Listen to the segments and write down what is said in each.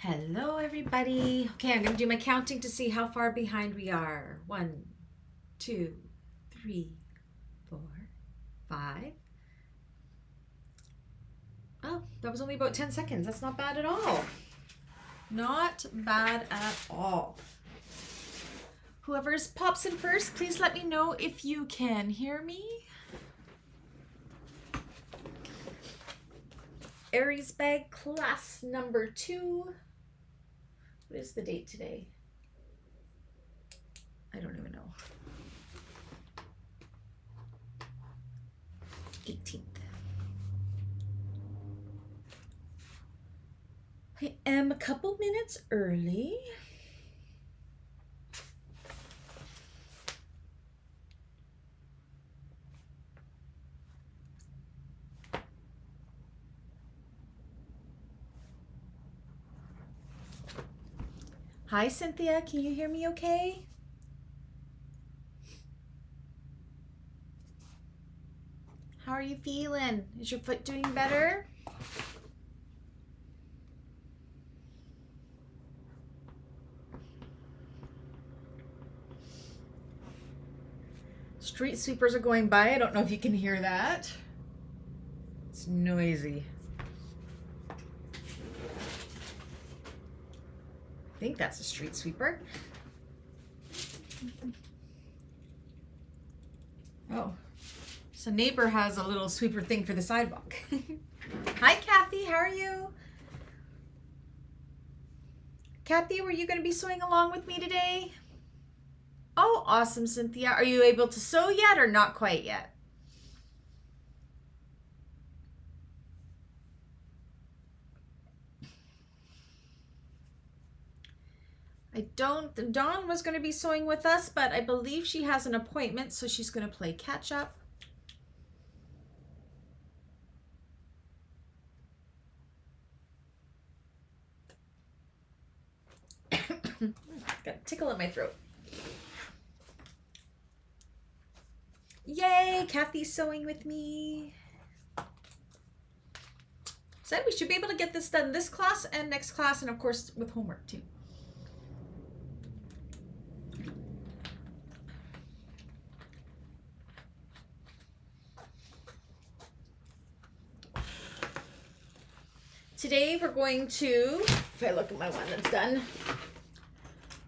Hello, everybody. Okay, I'm going to do my counting to see how far behind we are. 1, 2, 3, 4, 5. Oh, that was only about 10 seconds. That's not bad at all. Not bad at all. Whoever's pops in first, please let me know if you can hear me. Aries bag class number 2. What is the date today? I don't even know. 18th. I am a couple minutes early. Hi, Cynthia. Can you hear me okay? How are you feeling? Is your foot doing better? Street sweepers are going by. I don't know if you can hear that. It's noisy. I think that's a street sweeper. Oh, so neighbor has a little sweeper thing for the sidewalk. Hi, Kathy. How are you? Kathy, were you going to be sewing along with me today? Oh, awesome, Cynthia. Are you able to sew yet or not quite yet? Dawn was going to be sewing with us, but I believe she has an appointment, so she's going to play catch up. Got a tickle in my throat. Yay, Kathy's sewing with me. Said we should be able to get this done this class and next class, and of course with homework too. Today we're going to, if I look at my one that's done,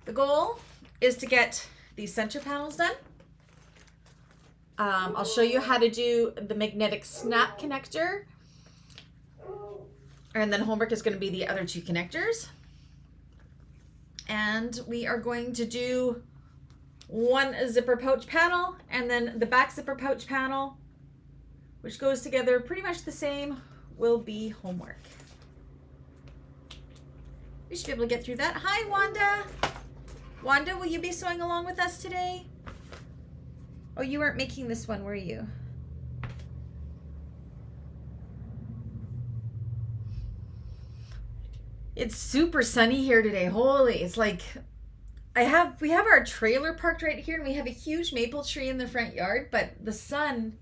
the goal is to get these center panels done. I'll show you how to do the magnetic snap connector. And then homework is going to be the other 2 connectors. And we are going to do one zipper pouch panel and then the back zipper pouch panel, which goes together pretty much the same, will be homework. We should be able to get through that. Hi, Wanda. Wanda, will you be sewing along with us today? Oh, you weren't making this one, were you? It's super sunny here today. Holy, it's like we have our trailer parked right here and we have a huge maple tree in the front yard, but the sun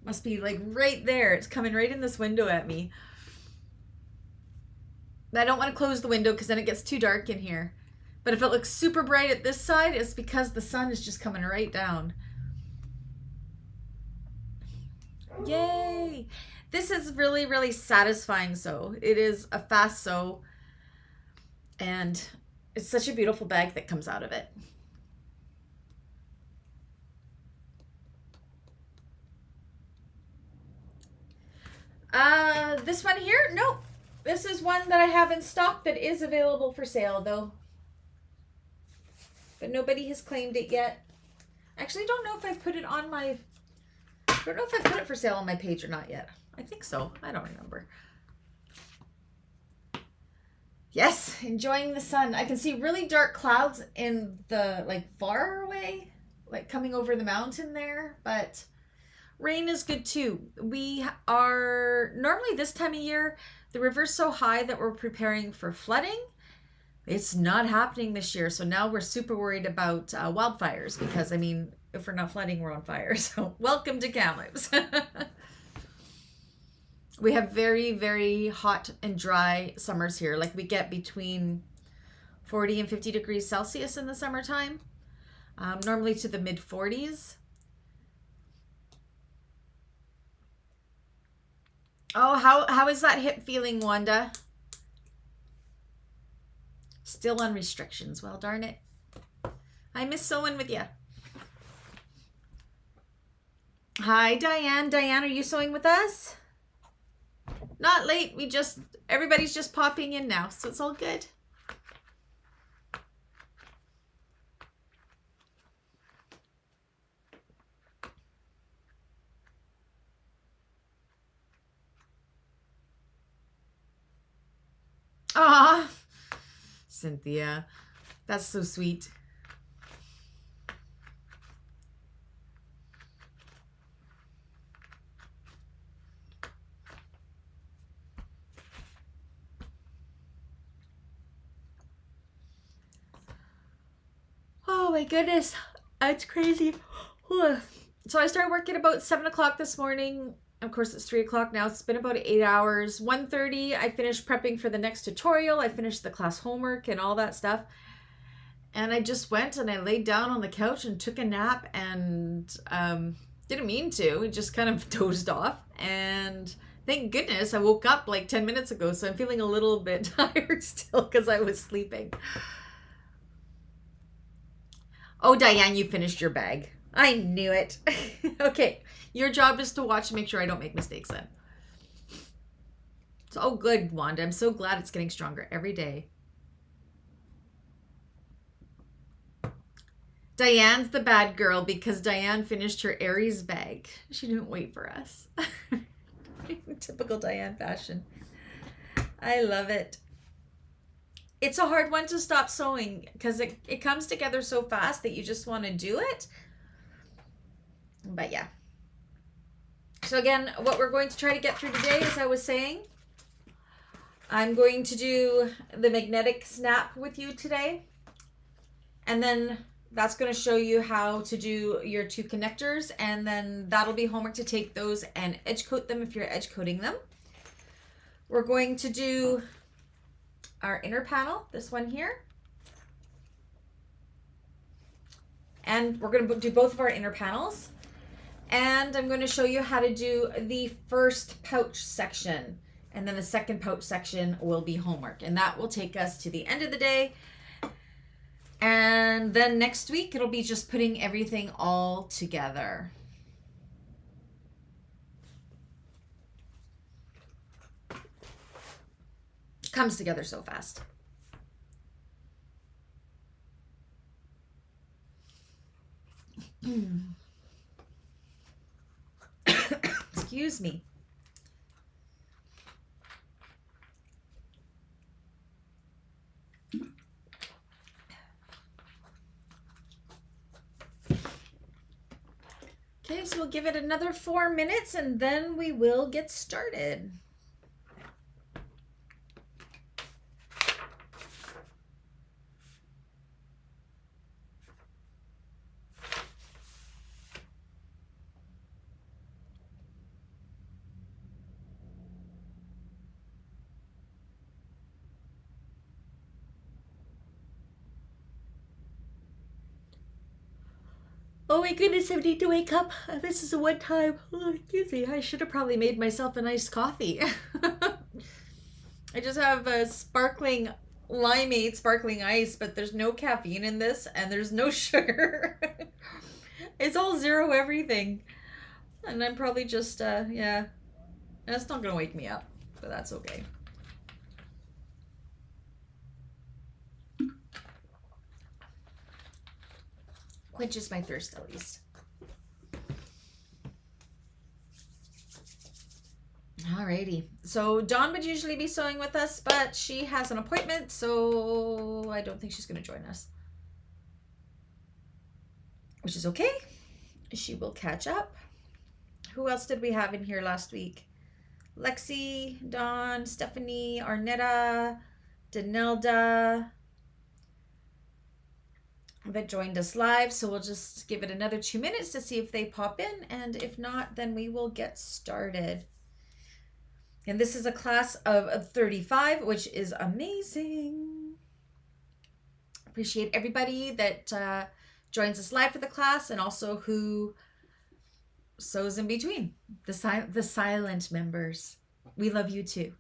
must be like right there. It's coming right in this window at me. I don't want to close the window because then it gets too dark in here. But if it looks super bright at this side, it's because the sun is just coming right down. Yay! This is really, really satisfying sew. It is a fast sew, and it's such a beautiful bag that comes out of it. This one here? Nope. This is one that I have in stock that is available for sale, though. But nobody has claimed it yet. Actually, I don't know if I've put it on my... I don't know if I put it for sale on my page or not yet. I think so. I don't remember. Yes, enjoying the sun. I can see really dark clouds in the, like, far away, like coming over the mountain there, but rain is good too. We are normally this time of year, the river's so high that we're preparing for flooding. It's not happening this year, so now we're super worried about wildfires because, I mean, if we're not flooding, we're on fire. So welcome to Kamloops. We have very, very hot and dry summers here. Like we get between 40 and 50 degrees Celsius in the summertime, normally to the mid 40s. Oh, how is that hip feeling, Wanda? Still on restrictions. Well, darn it. I miss sewing with you. Hi, Diane. Diane, are you sewing with us? Not late. Everybody's just popping in now, so it's all good. Ah, Cynthia, that's so sweet. Oh my goodness, it's crazy. So I started working about 7 o'clock this morning. Of course, it's 3 o'clock now. It's been about 8 hours. 1:30, I finished prepping for the next tutorial. I finished the class homework and all that stuff. And I just went and I laid down on the couch and took a nap and didn't mean to. I just kind of dozed off. And thank goodness I woke up like 10 minutes ago. So I'm feeling a little bit tired still because I was sleeping. Oh, Diane, you finished your bag. I knew it. Okay, your job is to watch and make sure I don't make mistakes then. So, oh, good, Wanda. I'm so glad it's getting stronger every day. Diane's the bad girl because Diane finished her Aries bag. She didn't wait for us. Typical Diane fashion. I love it. It's a hard one to stop sewing because it comes together so fast that you just want to do it. But yeah. So again, what we're going to try to get through today, as I was saying, I'm going to do the magnetic snap with you today. And then that's going to show you how to do your 2 connectors. And then that'll be homework to take those and edge coat them if you're edge coating them. We're going to do our inner panel, this one here. And we're going to do both of our inner panels. And I'm going to show you how to do the first pouch section. And then the second pouch section will be homework. And that will take us to the end of the day. And then next week, it'll be just putting everything all together. It comes together so fast. Excuse me. Okay, so we'll give it another 4 minutes and then we will get started. Oh my goodness, I need to wake up. This is a one time. Oh, excuse me. I should have probably made myself a nice coffee. I just have a sparkling limeade sparkling ice, but there's no caffeine in this and there's no sugar. It's all zero everything. And I'm probably just, yeah. That's not going to wake me up, but that's okay. Quenches my thirst at least. Alrighty. So Dawn would usually be sewing with us, but she has an appointment, so I don't think she's going to join us. Which is okay. She will catch up. Who else did we have in here last week? Lexi, Dawn, Stephanie, Arnetta, Danelda, that joined us live, so we'll just give it another 2 minutes to see if they pop in, and if not, then we will get started. And this is a class of 35, which is amazing. Appreciate everybody that joins us live for the class and also who sews in between. The silent members. We love you too.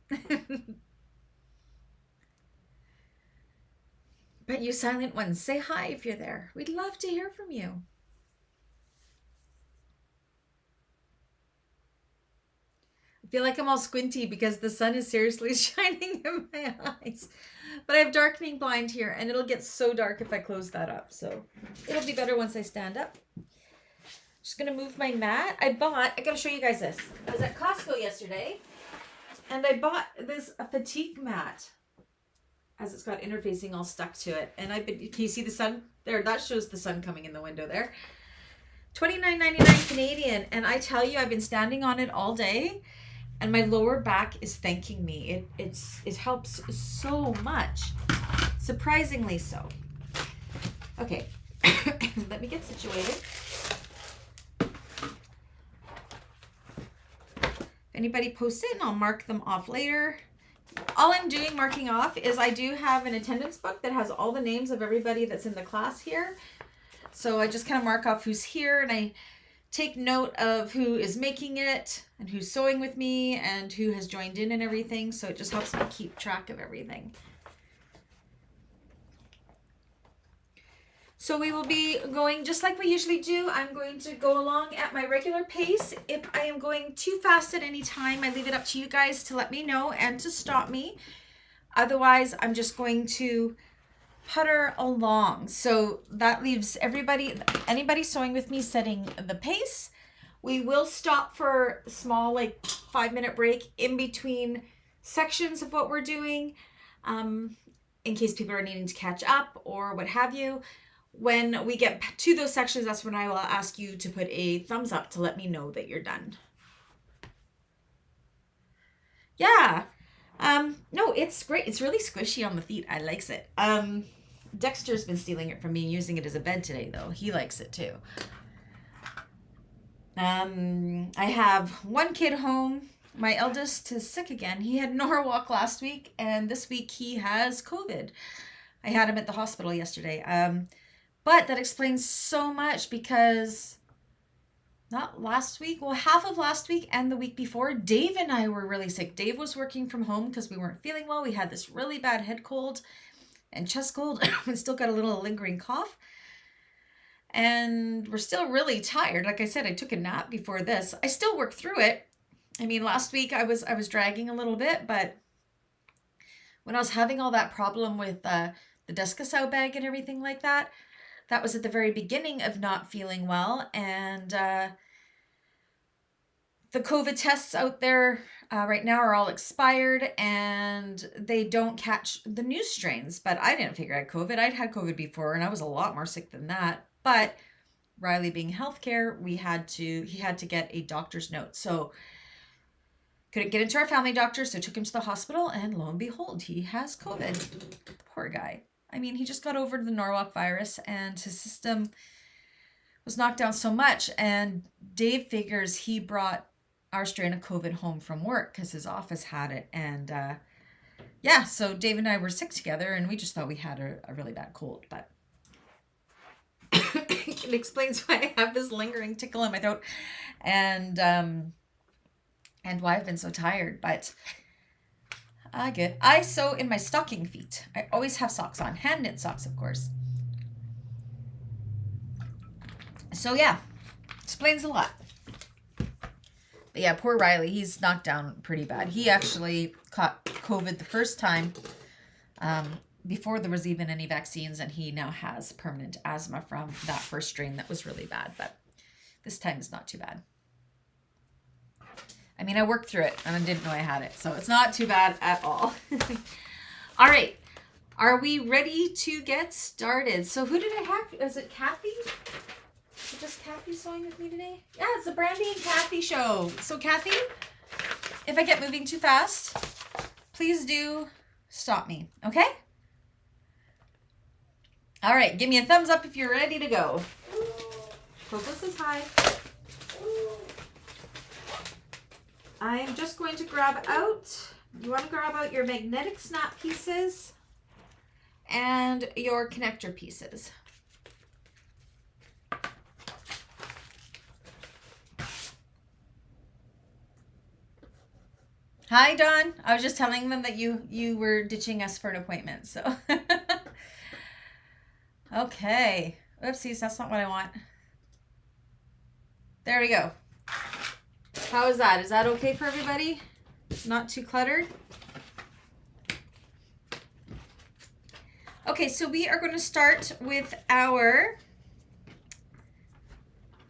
But you silent ones, say hi if you're there. We'd love to hear from you. I feel like I'm all squinty because the sun is seriously shining in my eyes. But I have darkening blind here and it'll get so dark if I close that up. So it'll be better once I stand up. Just gonna move my mat. I gotta show you guys this. I was at Costco yesterday and I bought a fatigue mat as it's got interfacing all stuck to it. And can you see the sun? There, that shows the sun coming in the window there. $29.99 Canadian. And I tell you, I've been standing on it all day and my lower back is thanking me. It helps so much. Surprisingly so. Okay, let me get situated. If anybody posts it, I'll mark them off later. All I'm doing marking off is I do have an attendance book that has all the names of everybody that's in the class here. So I just kind of mark off who's here and I take note of who is making it and who's sewing with me and who has joined in and everything. So it just helps me keep track of everything. So we will be going just like we usually do. I'm going to go along at my regular pace. If I am going too fast at any time, I leave it up to you guys to let me know and to stop me. Otherwise, I'm just going to putter along. So that leaves anybody sewing with me setting the pace. We will stop for a small 5-minute break in between sections of what we're doing in case people are needing to catch up or what have you. When we get to those sections, that's when I will ask you to put a thumbs up to let me know that you're done. Yeah. No, it's great. It's really squishy on the feet. I likes it. Dexter's been stealing it from me and using it as a bed today, though. He likes it too. I have one kid home. My eldest is sick again. He had Norwalk last week, and this week he has COVID. I had him at the hospital yesterday. But that explains so much because not last week, well, half of last week and the week before, Dave and I were really sick. Dave was working from home because we weren't feeling well. We had this really bad head cold and chest cold. We still got a little lingering cough. And we're still really tired. Like I said, I took a nap before this. I still work through it. I mean, last week I was dragging a little bit, but when I was having all that problem with the Descasow bag and everything like that, that was at the very beginning of not feeling well. And the COVID tests out there right now are all expired and they don't catch the new strains. But I didn't figure I had COVID. I'd had COVID before and I was a lot more sick than that. But Riley being healthcare, he had to get a doctor's note. So couldn't get into our family doctor, so took him to the hospital and lo and behold, he has COVID. Poor guy. I mean, he just got over the Norwalk virus and his system was knocked down so much. And Dave figures he brought our strain of COVID home from work because his office had it. And yeah, so Dave and I were sick together and we just thought we had a really bad cold. But it explains why I have this lingering tickle in my throat and why I've been so tired. But good. I sew in my stocking feet. I always have socks on. Hand knit socks, of course. So yeah, explains a lot. But yeah, poor Riley, he's knocked down pretty bad. He actually caught COVID the first time before there was even any vaccines, and he now has permanent asthma from that first strain that was really bad. But this time it's not too bad. I mean, I worked through it and I didn't know I had it. So it's not too bad at all. All right. Are we ready to get started? So who did I have? Is it Kathy? Is it just Kathy sewing with me today? Yeah, it's the Brandy and Kathy show. So Kathy, if I get moving too fast, please do stop me. Okay? All right. Give me a thumbs up if you're ready to go. Coco says hi. I'm just going to grab out, you want to grab out your magnetic snap pieces and your connector pieces. Hi, Dawn. I was just telling them that you were ditching us for an appointment, so. Okay. Oopsies, that's not what I want. There we go. How is that? Is that okay for everybody? Not too cluttered? Okay, so we are going to start with our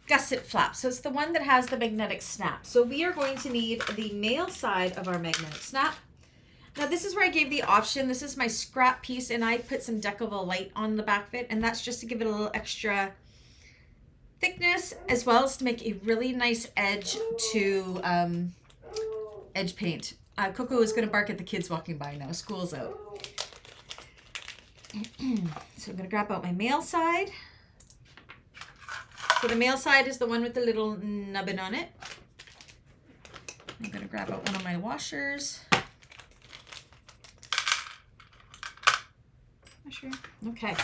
gusset flap. So it's the one that has the magnetic snap. So we are going to need the male side of our magnetic snap. Now this is where I gave the option. This is my scrap piece and I put some Decovil Light on the back of it, and that's just to give it a little extra thickness as well as to make a really nice edge to edge paint. Coco is going to bark at the kids walking by now. School's out. So I'm going to grab out my male side. So the male side is the one with the little nubbin on it. I'm going to grab out one of my washers. Okay.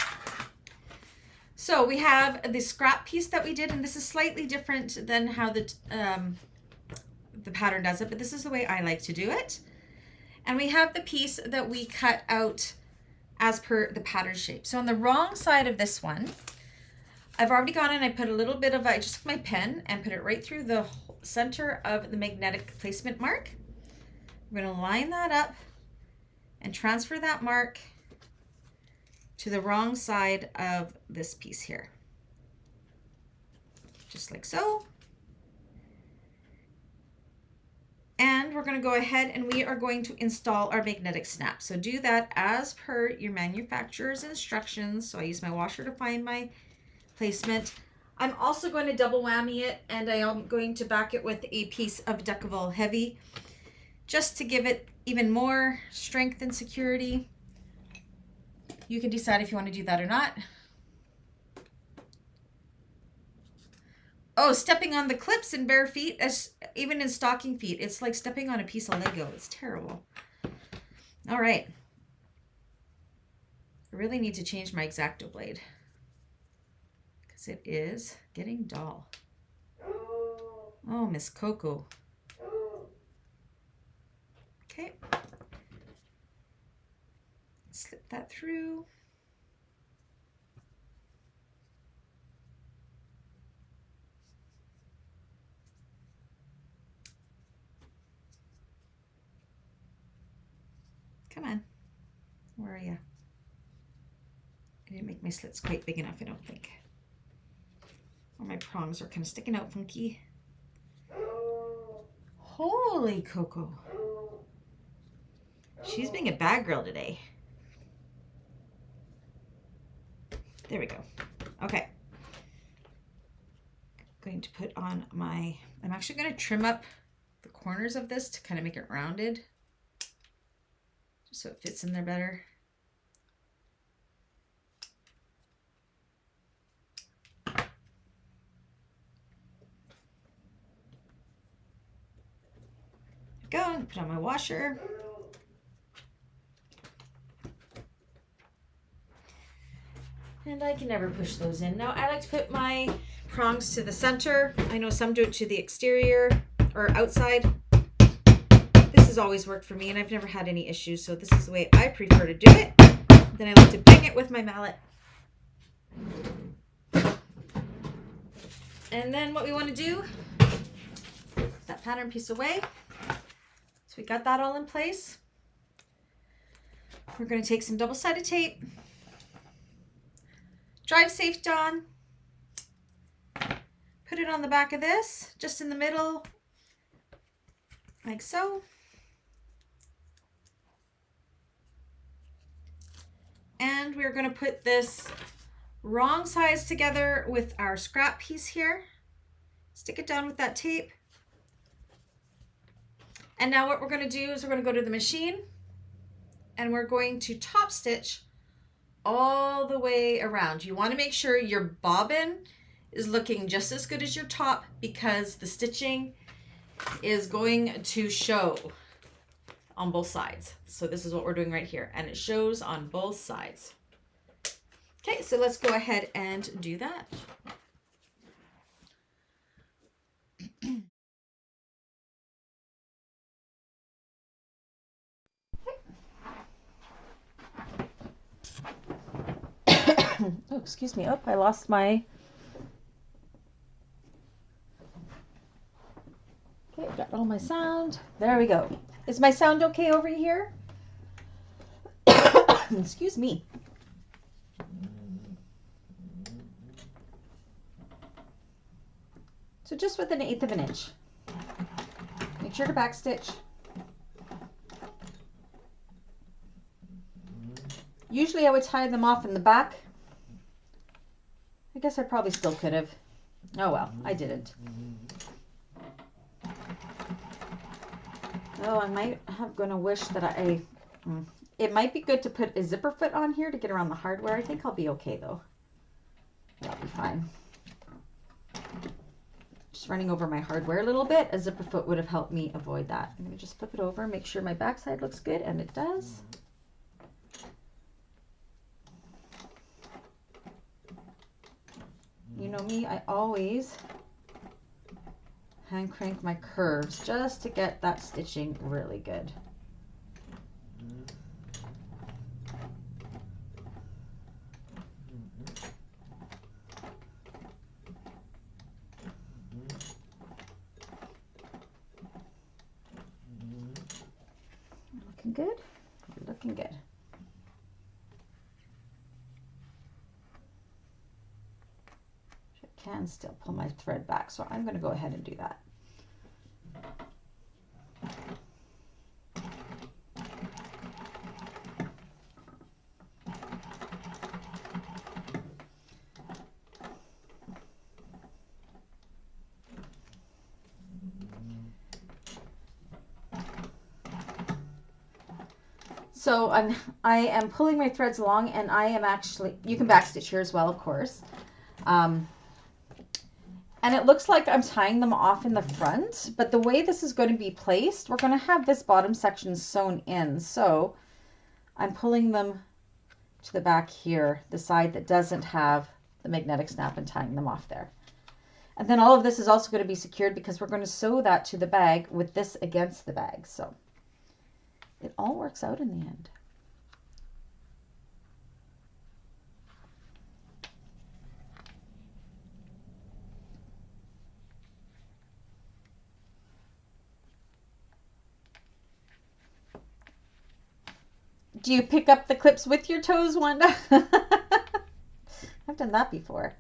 So we have the scrap piece that we did, and this is slightly different than how the pattern does it, but this is the way I like to do it. And we have the piece that we cut out as per the pattern shape. So on the wrong side of this one, I've already gone and I put a little bit of, I just took my pen and put it right through the center of the magnetic placement mark. I'm going to line that up and transfer that mark to the wrong side of this piece here. Just like so. And we're going to go ahead and we are going to install our magnetic snap. So do that as per your manufacturer's instructions. So I use my washer to find my placement. I'm also going to double whammy it, and I am going to back it with a piece of Decovil Heavy just to give it even more strength and security. You can decide if you want to do that or not. Oh, stepping on the clips in bare feet, as even in stocking feet, it's like stepping on a piece of Lego. It's terrible. All right. I really need to change my X-Acto blade because it is getting dull. Oh, Miss Coco. Okay. Slip that through. Come on. Where are you? I didn't make my slits quite big enough, I don't think. Or my prongs are kind of sticking out funky. Holy Coco. She's being a bad girl today. There we go. Okay. Going to put on my, I'm actually going to trim up the corners of this to kind of make it rounded, just so it fits in there better. Go and put on my washer. And I can never push those in. Now I like to put my prongs to the center. I know some do it to the exterior or outside. This has always worked for me and I've never had any issues. So this is the way I prefer to do it. Then I like to bang it with my mallet. And then what we want to do, put that pattern piece away. So we got that all in place. We're going to take some double-sided tape. Drive safe, Dawn. Put it on the back of this, just in the middle, like so. And we're going to put this wrong sides together with our scrap piece here. Stick it down with that tape. And now what we're going to do is we're going to go to the machine and we're going to top stitch all the way around. You want to make sure your bobbin is looking just as good as your top because the stitching is going to show on both sides. So this is what we're doing right here, and it shows on both sides. Okay, so let's go ahead and do that. Oh, excuse me. Oh, I lost my... Okay, got all my sound. There we go. Is my sound okay over here? Excuse me. So just with 1/8 of an inch. Make sure to backstitch. Usually I would tie them off in the back. I guess I probably still could have. Oh well, I didn't. Oh, I might have gonna wish that it might be good to put a zipper foot on here to get around the hardware. I think I'll be okay though. That'll be fine. Just running over my hardware a little bit. A zipper foot would have helped me avoid that. I'm gonna just flip it over, make sure my backside looks good, and it does. You know me, I always hand crank my curves just to get that stitching really good. Looking good? Looking good. I can still pull my thread back, so I'm going to go ahead and do that. So I am pulling my threads along, and I am actually, you can backstitch here as well, of course. And it looks like I'm tying them off in the front, but the way this is going to be placed, we're going to have this bottom section sewn in. So I'm pulling them to the back here, the side that doesn't have the magnetic snap, and tying them off there. And then all of this is also going to be secured because we're going to sew that to the bag with this against the bag. So it all works out in the end. Do you pick up the clips with your toes, Wanda? I've done that before.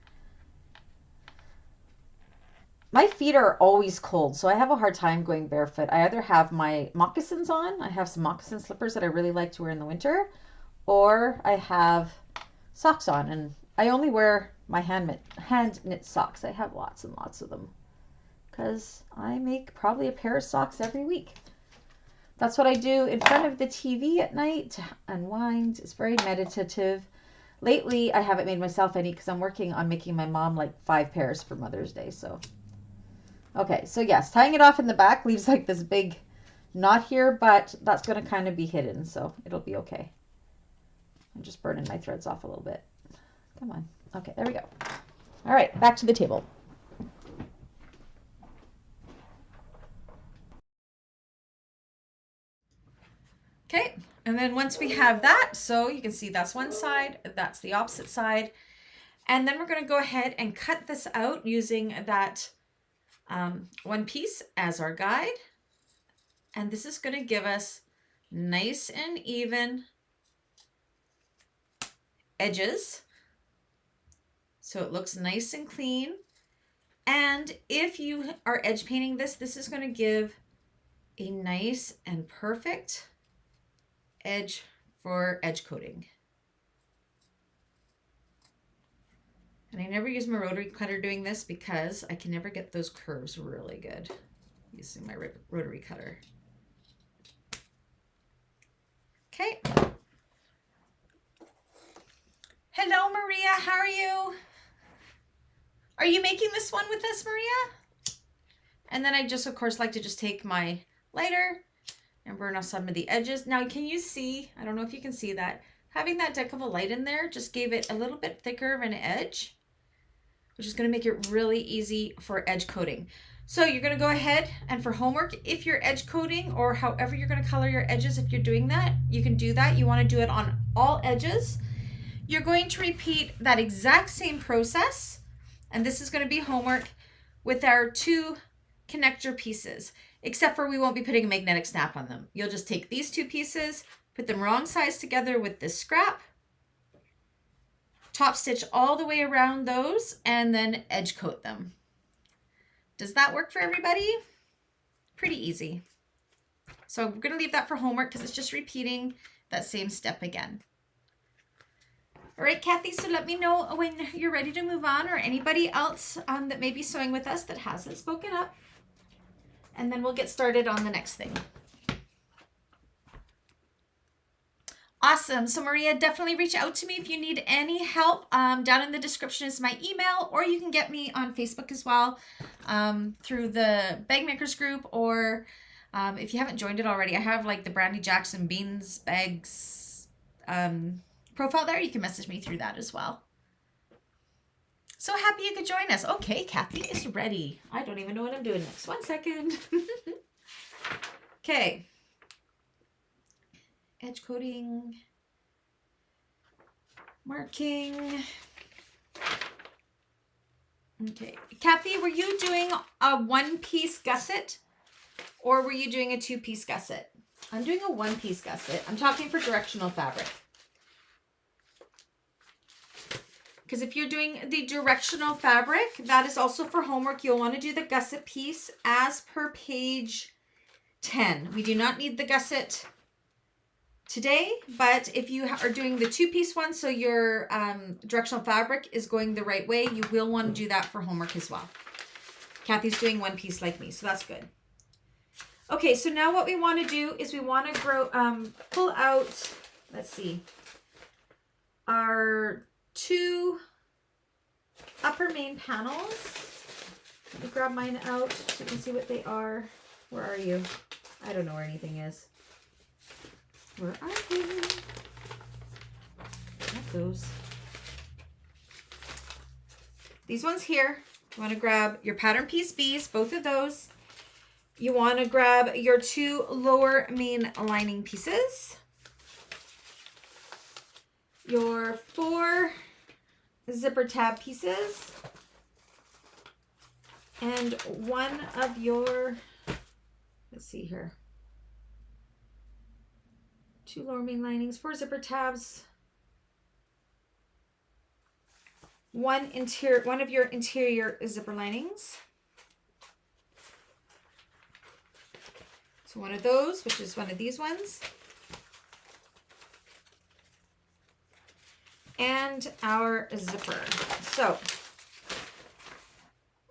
My feet are always cold, so I have a hard time going barefoot. I either have my moccasins on, I have some moccasin slippers that I really like to wear in the winter, or I have socks on, and I only wear my hand knit socks. I have lots and lots of them because I make probably a pair of socks every week. That's what I do in front of the TV at night to unwind. It's very meditative. Lately, I haven't made myself any because I'm working on making my mom like 5 pairs for Mother's Day, so... Okay, so yes, tying it off in the back leaves like this big knot here, but that's going to kind of be hidden, so it'll be okay. I'm just burning my threads off a little bit. Come on. Okay, there we go. All right, back to the table. Okay, and then once we have that, so you can see that's one side, that's the opposite side, and then we're going to go ahead and cut this out using that one piece as our guide, and this is going to give us nice and even edges so it looks nice and clean. And if you are edge painting this, this is going to give a nice and perfect edge for edge coating. And I never use my rotary cutter doing this because I can never get those curves really good using my rotary cutter. Okay. Hello, Maria. How are you? Are you making this one with us, Maria? And then I just, of course, like to just take my lighter and burn off some of the edges. Now, can you see, I don't know if you can see that, having that Decovil Light in there just gave it a little bit thicker of an edge, which is going to make it really easy for edge coating. So you're going to go ahead and for homework, if you're edge coating or however you're going to color your edges, if you're doing that, you can do that. You want to do it on all edges. You're going to repeat that exact same process, and this is going to be homework with our 2 connector pieces, except for we won't be putting a magnetic snap on them. You'll just take these 2 pieces, put them wrong sides together with this scrap, top stitch all the way around those, and then edge coat them. Does that work for everybody? Pretty easy. So we're going to leave that for homework because it's just repeating that same step again. All right, Kathy, so let me know when you're ready to move on, or anybody else that may be sewing with us that hasn't spoken up. And then we'll get started on the next thing. Awesome. So Maria, definitely reach out to me if you need any help. Down in the description is my email, or you can get me on Facebook as well through the Bagmakers group, or if you haven't joined it already, I have like the Brandy Jackson Beans Bags profile there. You can message me through that as well. So happy you could join us. Okay, Kathy is ready. I don't even know what I'm doing next. 1 second. Okay. Edge coating, marking. Okay, Kathy, were you doing a 1-piece gusset or were you doing a 2-piece gusset? I'm doing a 1-piece gusset. I'm talking for directional fabric. Because if you're doing the directional fabric, that is also for homework. You'll want to do the gusset piece as per page 10. We do not need the gusset today, but if you are doing the 2-piece one, so your directional fabric is going the right way, you will want to do that for homework as well. Kathy's doing 1 piece like me, so that's good. Okay, so now what we want to do is we want to pull out, let's see, our 2 upper main panels. Let me grab mine out so you can see what they are. Where are you? I don't know where anything is. Where are you? Not those. These ones here. You want to grab your pattern piece B's, both of those. You want to grab your 2 lower main lining pieces. Your 4 zipper tab pieces. And 1 of your, let's see here. 2 lower main linings, 4 zipper tabs, 1 of your interior zipper linings. So 1 of those, which is 1 of these ones. And our zipper. So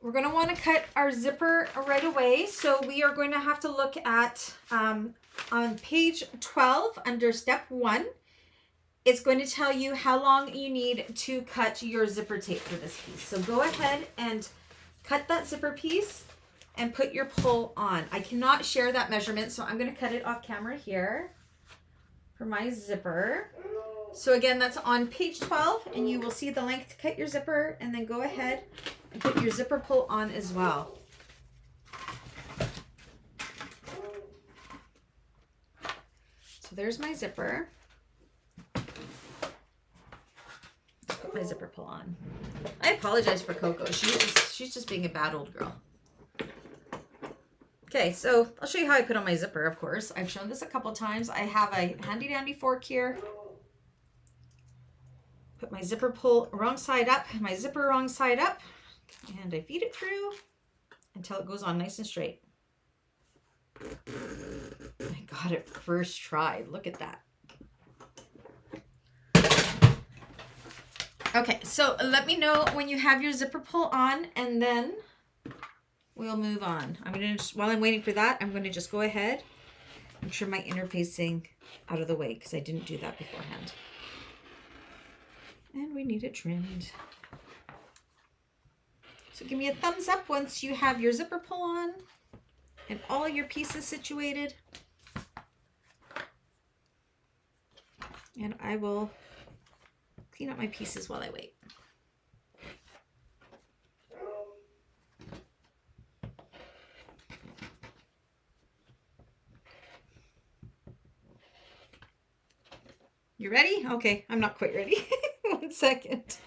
we're going to want to cut our zipper right away. So we are going to have to look at on page 12 under step 1, it's going to tell you how long you need to cut your zipper tape for this piece. So go ahead and cut that zipper piece and put your pull on. I cannot share that measurement, so I'm going to cut it off camera here for my zipper. So again, that's on page 12, and you will see the length to cut your zipper, and then go ahead and put your zipper pull on as well. So there's my zipper. Put my zipper pull on. I apologize for Coco. She's just being a bad old girl. Okay, so I'll show you how I put on my zipper, of course. I've shown this a couple times. I have a handy dandy fork here. Put my zipper pull wrong side up, my zipper wrong side up, and I feed it through until it goes on nice and straight. I got it first try. Look at that. Okay, so let me know when you have your zipper pull on, and then we'll move on. I'm going to just, while I'm waiting for that, I'm going to just go ahead and trim my interfacing out of the way because I didn't do that beforehand. And we need it trimmed. So give me a thumbs up once you have your zipper pull on and all your pieces situated. And I will clean up my pieces while I wait. You ready? Okay, I'm not quite ready. 1 second.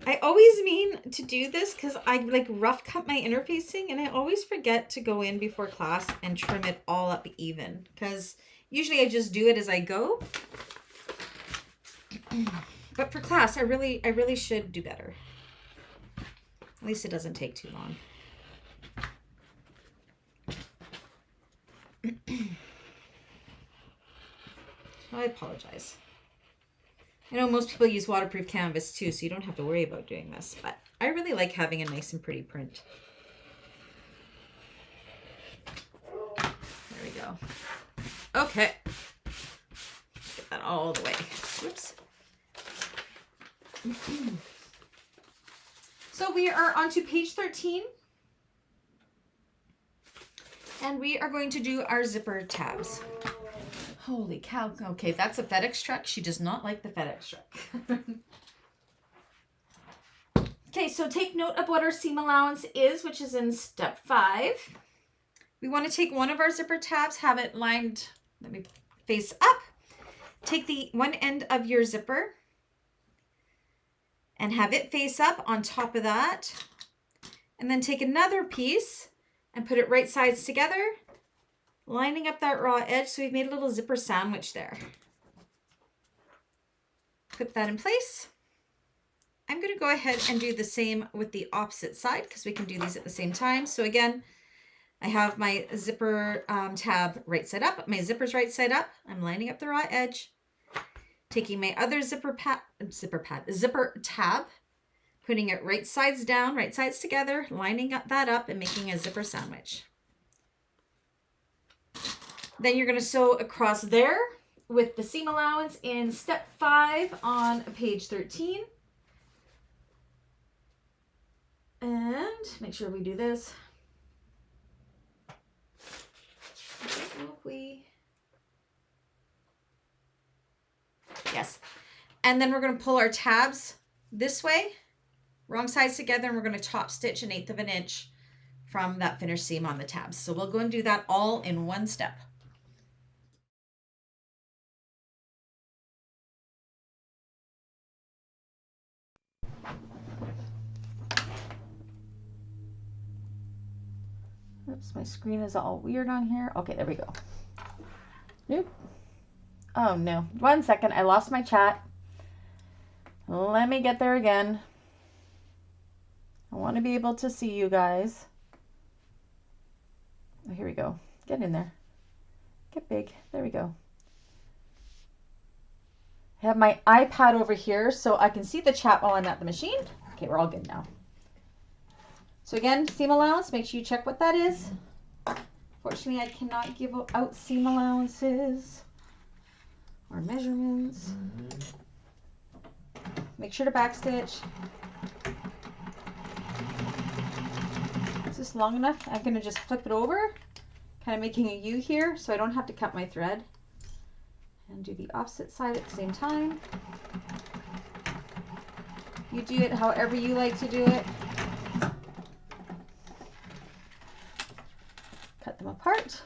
I always mean to do this because I like rough cut my interfacing and I always forget to go in before class and trim it all up even because usually I just do it as I go. But for class, I really should do better. At least it doesn't take too long. I apologize. I know most people use waterproof canvas too, so you don't have to worry about doing this, but I really like having a nice and pretty print. There we go. Okay. Get that all the way. Whoops. So we are on to page 13. And we are going to do our zipper tabs. Holy cow. Okay, that's a FedEx truck. She does not like the FedEx truck. Okay, so take note of what our seam allowance is, which is in step 5. We want to take one of our zipper tabs, have it lined, let me face up. Take the one end of your zipper and have it face up on top of that. And then take another piece and put it right sides together, lining up that raw edge. So we've made a little zipper sandwich there. Put that in place. I'm going to go ahead and do the same with the opposite side because we can do these at the same time. So again, I have my zipper tab right side up, my zipper's right side up. I'm lining up the raw edge, taking my other zipper tab, putting it right sides down, right sides together, lining that up and making a zipper sandwich. Then you're going to sew across there with the seam allowance in step 5 on page 13. And make sure we do this. Yes. And then we're going to pull our tabs this way, wrong sides together, and we're going to top stitch 1/8 of an inch from that finished seam on the tabs. So we'll go and do that all in one step. Oops, my screen is all weird on here. Okay, there we go. Nope. Oh no, 1 second, I lost my chat. Let me get there again. I want to be able to see you guys. Oh, here we go. Get in there. Get big. There we go. I have my iPad over here so I can see the chat while I'm at the machine. Okay, we're all good now. So again, seam allowance, make sure you check what that is. Fortunately, I cannot give out seam allowances or measurements. Make sure to backstitch. Is this long enough? I'm going to just flip it over, kind of making a U here so I don't have to cut my thread. And do the opposite side at the same time. You do it however you like to do it. Cut them apart.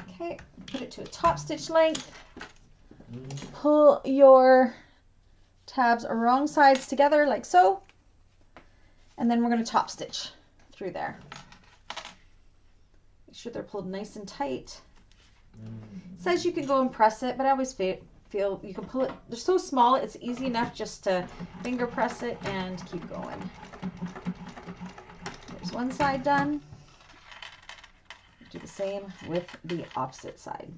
Okay, put it to a top stitch length. Pull your tabs wrong sides together like so. And then we're going to top stitch through there. Make sure they're pulled nice and tight. It says you can go and press it, but I always feel you can pull it. They're so small, it's easy enough just to finger press it and keep going. There's one side done. Do the same with the opposite side.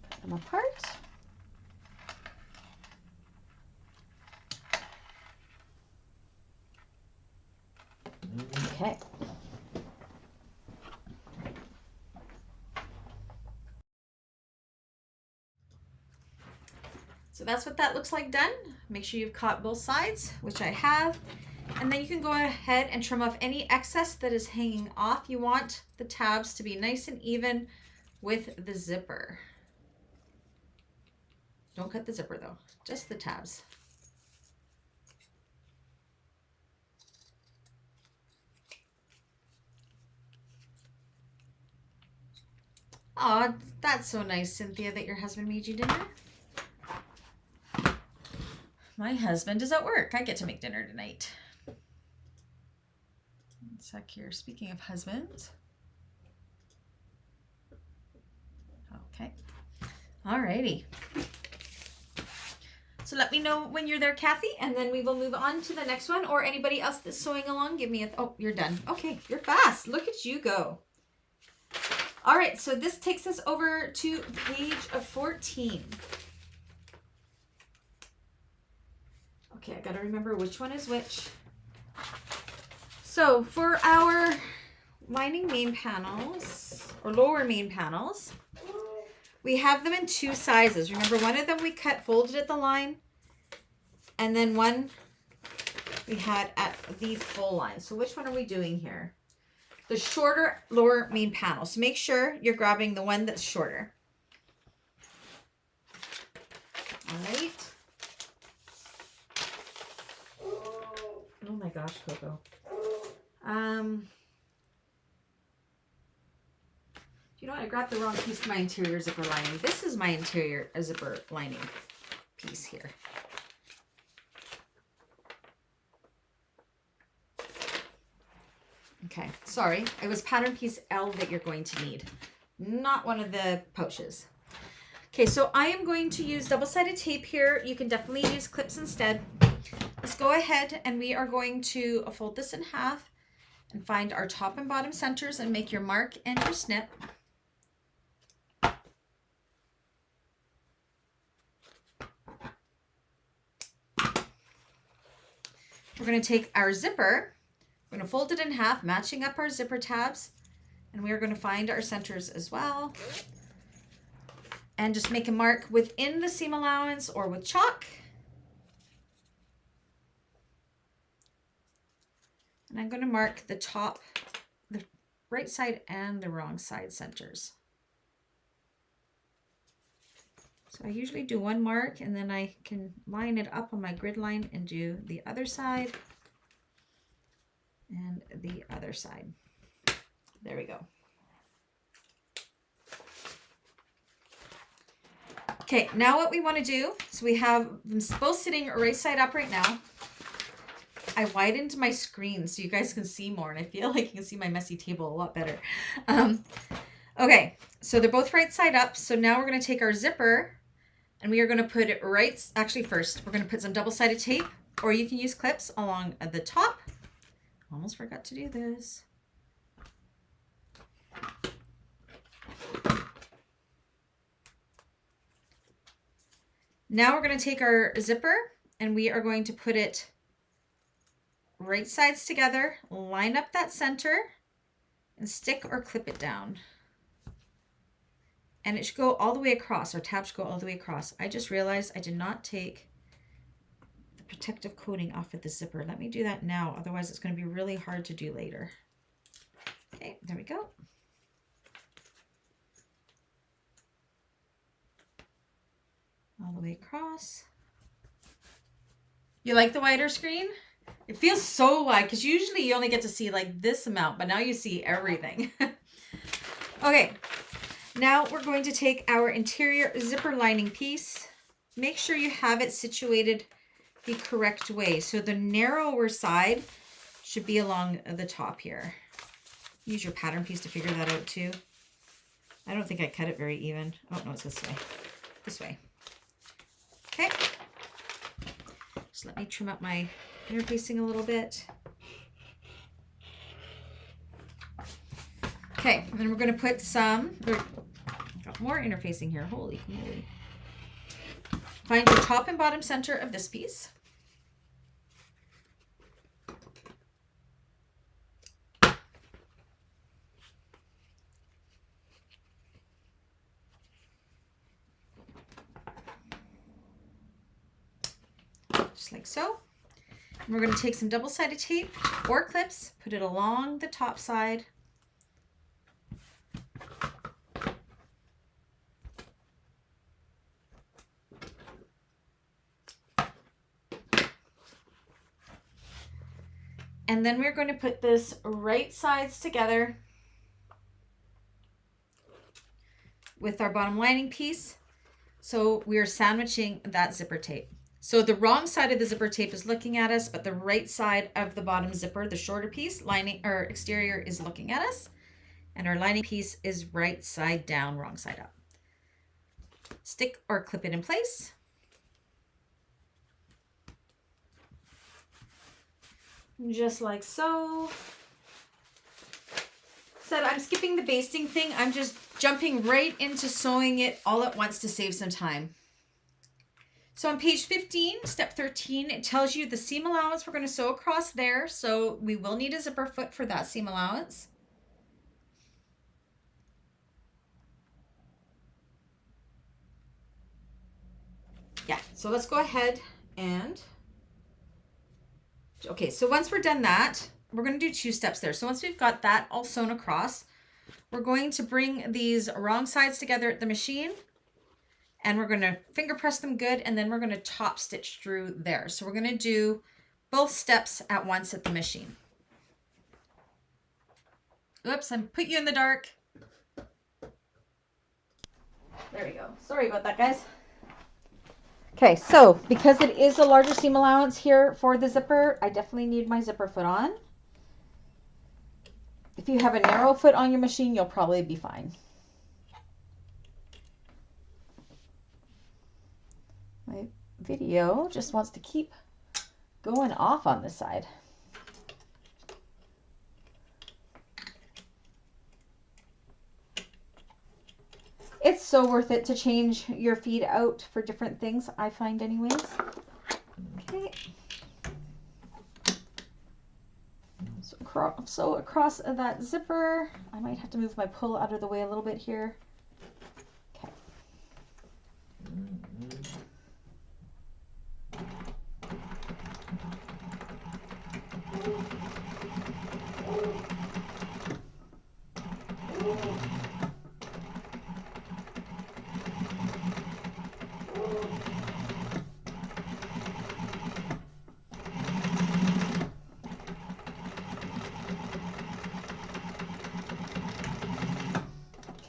Cut them apart. So that's what that looks like done. Make sure you've caught both sides, which I have. And then you can go ahead and trim off any excess that is hanging off. You want the tabs to be nice and even with the zipper. Don't cut the zipper though, just the tabs. Aw, that's so nice, Cynthia, that your husband made you dinner. My husband is at work. I get to make dinner tonight. One sec here. Speaking of husbands. Okay. Alrighty. So let me know when you're there, Kathy, and then we will move on to the next one. Or anybody else that's sewing along, give me a... Oh, you're done. Okay, you're fast. Look at you go. All right, so this takes us over to page 14. Okay, I got to remember which one is which. So for our lining main panels, or lower main panels, we have them in two sizes. Remember, one of them we cut folded at the line, and then one we had at the full line. So which one are we doing here? The shorter lower main panel. So make sure you're grabbing the one that's shorter. All right. Oh my gosh, Coco. You know what? I grabbed the wrong piece of my interior zipper lining. This is my interior zipper lining piece here. Okay, sorry. It was pattern piece L that you're going to need, not one of the pouches. Okay, so I am going to use double-sided tape here. You can definitely use clips instead. Let's go ahead and we are going to fold this in half and find our top and bottom centers and make your mark and your snip. We're going to take our zipper, we're going to fold it in half, matching up our zipper tabs, and we are going to find our centers as well. And just make a mark within the seam allowance or with chalk. And I'm going to mark the top, the right side and the wrong side centers. So I usually do one mark and then I can line it up on my grid line and do the other side and the other side. There we go. Okay, now what we want to do, so we have them both sitting right side up right now. I widened my screen so you guys can see more, and I feel like you can see my messy table a lot better. Okay, so they're both right side up. So now we're going to take our zipper and we are going to put it right, actually first, we're going to put some double-sided tape, or you can use clips along the top. Almost forgot to do this. Now we're going to take our zipper and we are going to put it right sides together, line up that center, and stick or clip it down. And it should go all the way across. Our tab should go all the way across. I just realized I did not take the protective coating off of the zipper. Let me do that now, otherwise it's going to be really hard to do later. Okay, there we go. All the way across. You like the wider screen? It feels so wide because usually you only get to see like this amount, but now you see everything. Okay, now we're going to take our interior zipper lining piece. Make sure you have it situated the correct way. So the narrower side should be along the top here. Use your pattern piece to figure that out too. I don't think I cut it very even. Oh no, it's this way. This way. Okay. Just let me trim up my interfacing a little bit. Okay, and then we're going to put some, got more interfacing here, holy moly. Find your top and bottom center of this piece. just like so. And we're going to take some double-sided tape or clips, put it along the top side. And then we're going to put this right sides together with our bottom lining piece. So we are sandwiching that zipper tape. So the wrong side of the zipper tape is looking at us, but the right side of the bottom zipper, the shorter piece, lining or exterior, is looking at us. And our lining piece is right side down, wrong side up. Stick or clip it in place. Just like so. Said I'm skipping the basting thing. I'm just jumping right into sewing it all at once to save some time. So on page 15, step 13, it tells you the seam allowance we're going to sew across there. So we will need a zipper foot for that seam allowance. Yeah, so let's go ahead and, okay, so once we're done that, we're going to do 2 steps there. So once we've got that all sewn across, we're going to bring these wrong sides together at the machine and we're going to finger press them good, and then we're going to top stitch through there. So we're going to do both steps at once at the machine. Oops, I put you in the dark. There we go. Sorry about that, guys. Okay, so because it is a larger seam allowance here for the zipper, I definitely need my zipper foot on. If you have a narrow foot on your machine, you'll probably be fine. My video just wants to keep going off on this side. It's so worth it to change your feed out for different things, I find anyways. Okay. So across that zipper, I might have to move my pull out of the way a little bit here.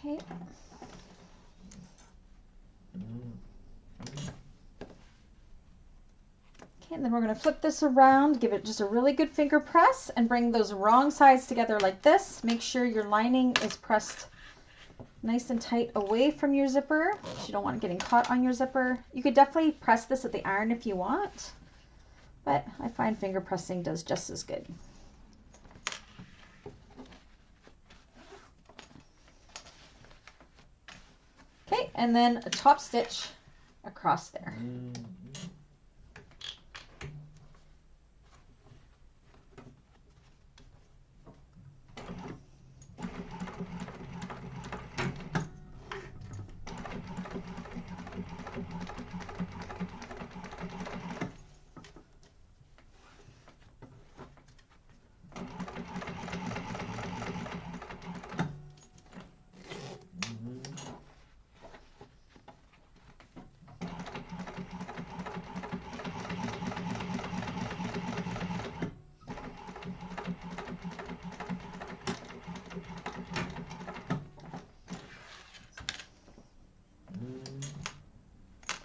Okay. And then we're going to flip this around, give it just a really good finger press, and bring those wrong sides together like this. Make sure your lining is pressed nice and tight away from your zipper. You don't want it getting caught on your zipper. You could definitely press this at the iron if you want, but I find finger pressing does just as good. Okay, and then a top stitch across there.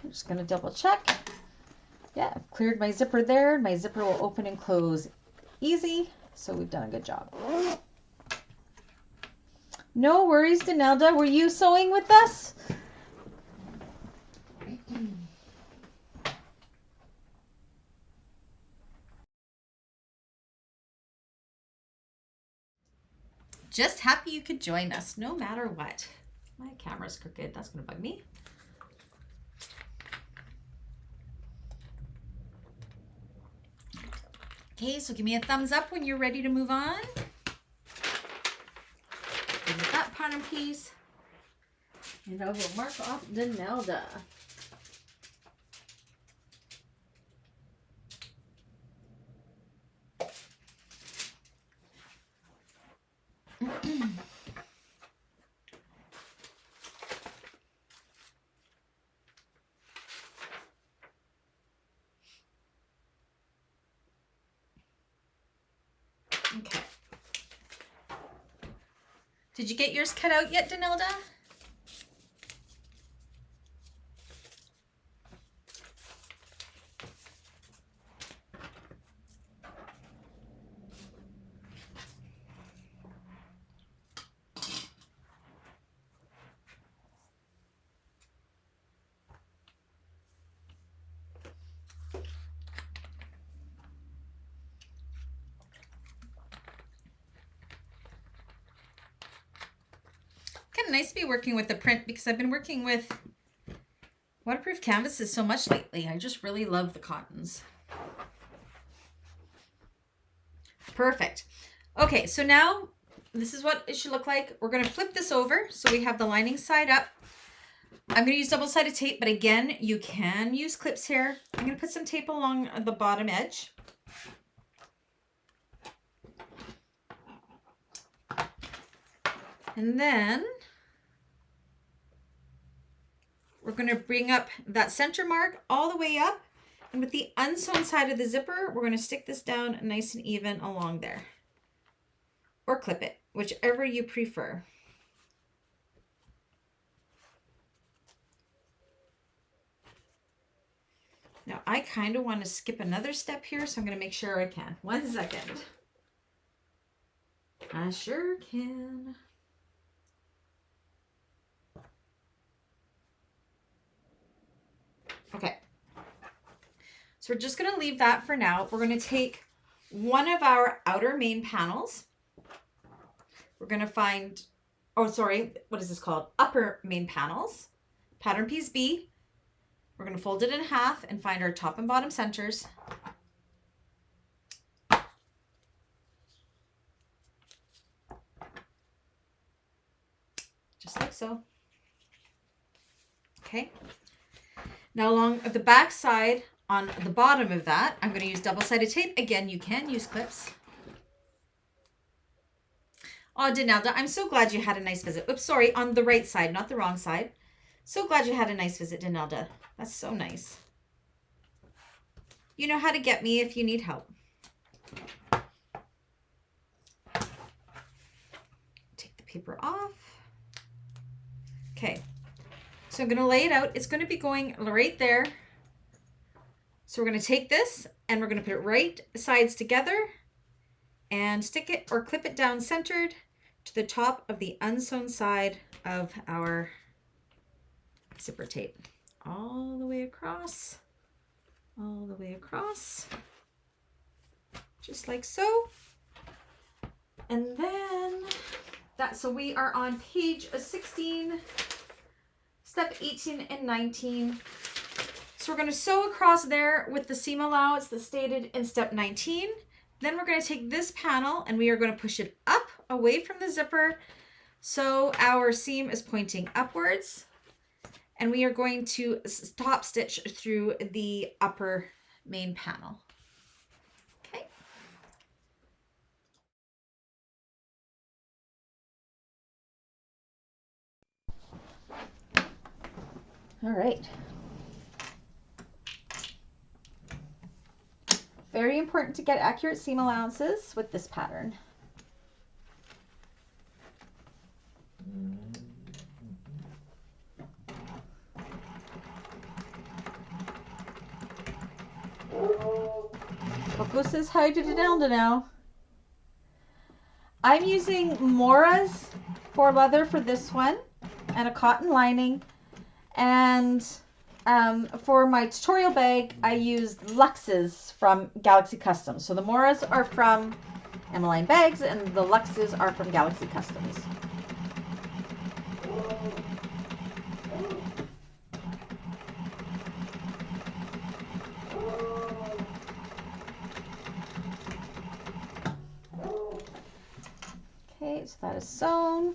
I'm just going to double check. Yeah, I've cleared my zipper there. My zipper will open and close easy, so we've done a good job. No worries, Danelda. Were you sewing with us? Just happy you could join us, no matter what. My camera's crooked. That's going to bug me. Okay, so give me a thumbs up when you're ready to move on. Give that pattern piece. And I will mark off Danelda. Okay. Did you get yours cut out yet, Danilda? Kind of nice to be working with the print because I've been working with waterproof canvases so much lately. I just really love the cottons. Perfect. Okay, so now this is what it should look like. We're going to flip this over so we have the lining side up. I'm going to use double-sided tape, but again, you can use clips here. I'm going to put some tape along the bottom edge. And then we're going to bring up that center mark all the way up. And with the unsewn side of the zipper, we're going to stick this down nice and even along there. Or clip it, whichever you prefer. Now I kind of want to skip another step here, so I'm going to make sure I can. 1 second. I sure can. Okay. So we're just going to leave that for now. We're going to take one of our outer main panels. We're going to find, oh, sorry, what is this called? Upper main panels. Pattern piece B. We're going to fold it in half and find our top and bottom centers. Just like so. Okay. Now along the back side on the bottom of that, I'm going to use double-sided tape. Again, you can use clips. Oh, Danelda, I'm so glad you had a nice visit. Oops, sorry, on the right side, not the wrong side. So glad you had a nice visit, Danelda. That's so nice. You know how to get me if you need help. Take the paper off. Okay, so I'm going to lay it out. It's going to be going right there. So we're going to take this and we're going to put it right sides together and stick it or clip it down centered to the top of the unsewn side of our zipper tape. All the way across, all the way across, just like so. And then so we are on page 16, step 18 and 19. So we're going to sew across there with the seam allowance that's stated in step 19. Then we're going to take this panel and we are going to push it up away from the zipper so our seam is pointing upwards. And we are going to top stitch through the upper main panel. Okay. All right. Very important to get accurate seam allowances with this pattern. Coco says hi to Danelda now. I'm using Mora's for leather for this one and a cotton lining. And for my tutorial bag, I used Luxxe's from Galaxy Customs. So the Moras are from Emmeline Bags and the Luxxe's are from Galaxy Customs. Okay, so that is sewn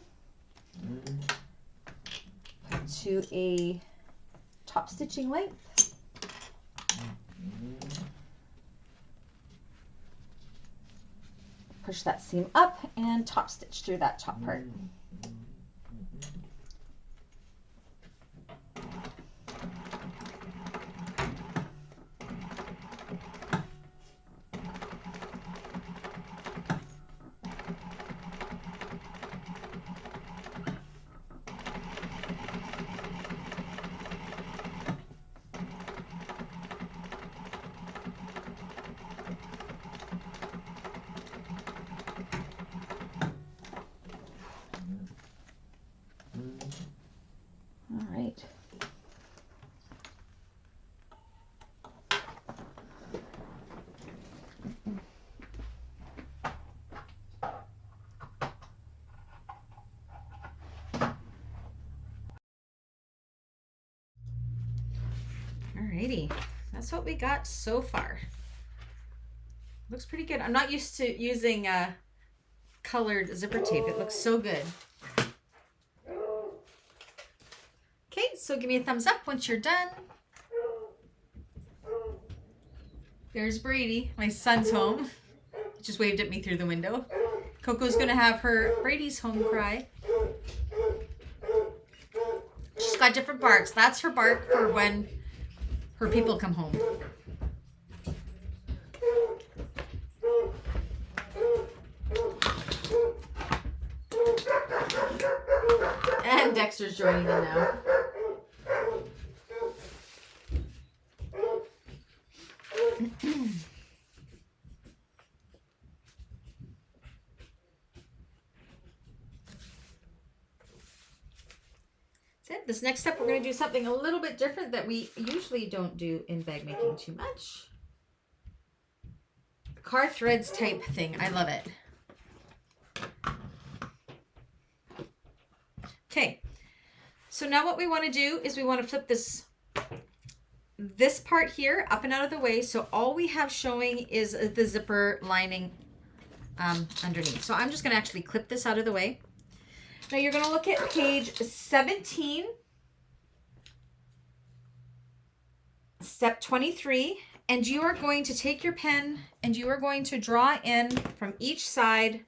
to a top stitching length. push that seam up and top stitch through that top part. Alrighty, that's what we got so far. Looks pretty good. I'm not used to using colored zipper tape. It looks so good. Okay, so give me a thumbs up once you're done. There's Brady. My son's home. He just waved at me through the window. Coco's gonna have her Brady's home cry. She's got different barks. That's her bark for when her people come home. And Dexter's joining in now. This next step, we're going to do something a little bit different that we usually don't do in bag making too much. Car threads type thing. I love it. Okay. So now what we want to do is we want to flip this part here up and out of the way. So all we have showing is the zipper lining underneath. So I'm just going to actually clip this out of the way. Now you're going to look at page 17, step 23, and you are going to take your pen and you are going to draw in from each side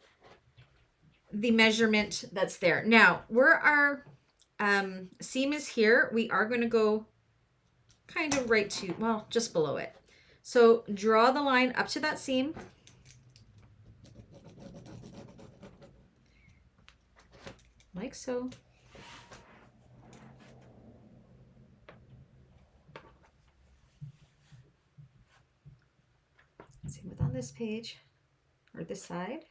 the measurement that's there. Now, where our seam is here, we are going to go kind of right to, well, just below it. So draw the line up to that seam. Like so. Same with on this page or this side.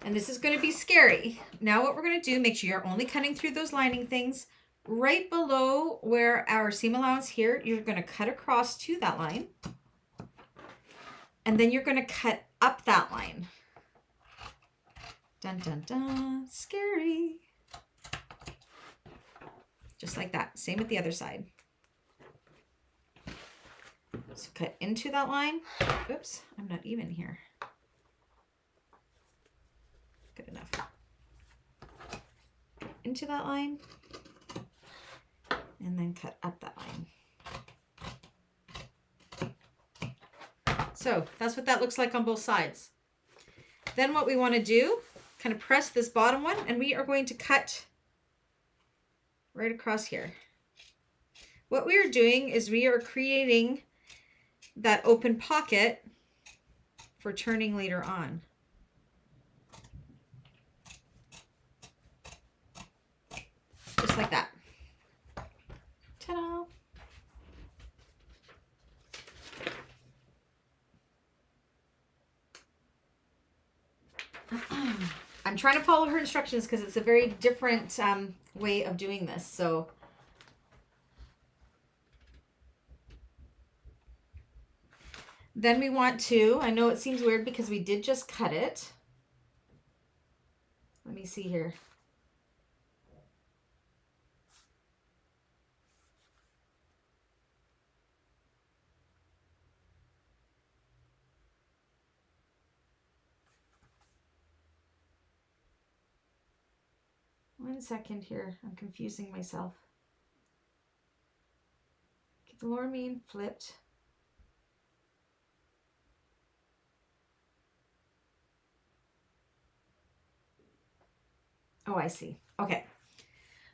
And this is going to be scary. Now what we're going to do, make sure you're only cutting through those lining things. Right below where our seam allowance here, you're going to cut across to that line. And then you're going to cut up that line. Dun, dun, dun, scary. Just like that. Same with the other side. So cut into that line. Oops, I'm not even here. Good enough. Into that line. And then cut up that line. So that's what that looks like on both sides. Then what we want to do, kind of press this bottom one, and we are going to cut right across here. What we are doing is we are creating that open pocket for turning later on. Just like that. Ta-da! I'm trying to follow her instructions because it's a very different way of doing this. So then we want to, I know it seems weird because we did just cut it. Let me see here. One second here, I'm confusing myself. Get the lower main flipped. Oh, I see. Okay.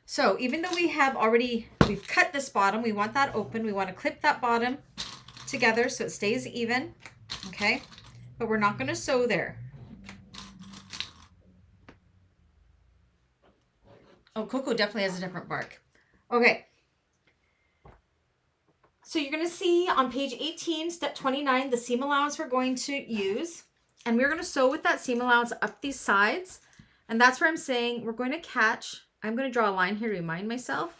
So even though we've cut this bottom, we want that open. We want to clip that bottom together so it stays even. Okay. But we're not going to sew there. Oh, Coco definitely has a different bark. Okay. So you're going to see on page 18, step 29, the seam allowance we're going to use. And we're going to sew with that seam allowance up these sides. And that's where I'm saying we're going to catch. I'm going to draw a line here to remind myself.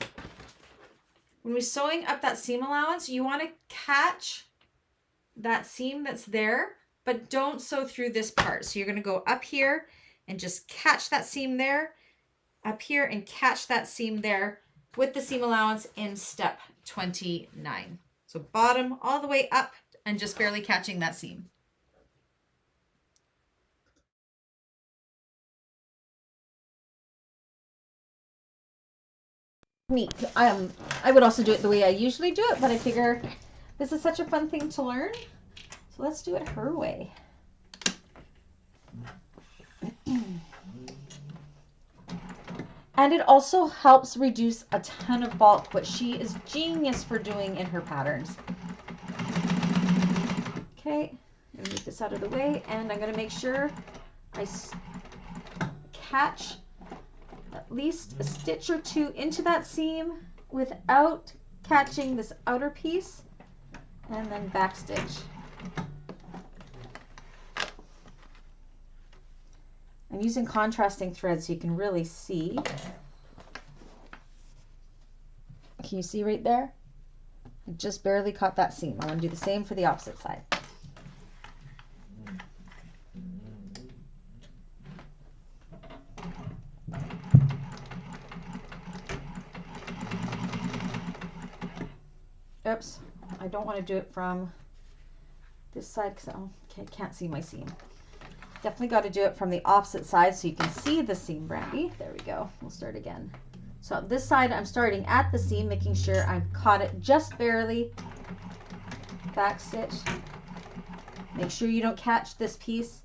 When we're sewing up that seam allowance, you want to catch that seam that's there, but don't sew through this part. So you're going to go up here and just catch that seam there, up here and catch that seam there with the seam allowance in step 29. So bottom all the way up and just barely catching that seam. Neat. I would also do it the way I usually do it, but I figure this is such a fun thing to learn. So let's do it her way. And it also helps reduce a ton of bulk, which she is genius for doing in her patterns. Okay, I'm going to move this out of the way, and I'm going to make sure I catch at least a stitch or two into that seam without catching this outer piece, and then back stitch. I'm using contrasting threads so you can really see. Can you see right there? I just barely caught that seam. I want to do the same for the opposite side. Oops, I don't want to do it from this side because I can't see my seam. Definitely got to do it from the opposite side so you can see the seam, Brandy. There we go. We'll start again. So this side, I'm starting at the seam, making sure I've caught it just barely. Back stitch. Make sure you don't catch this piece.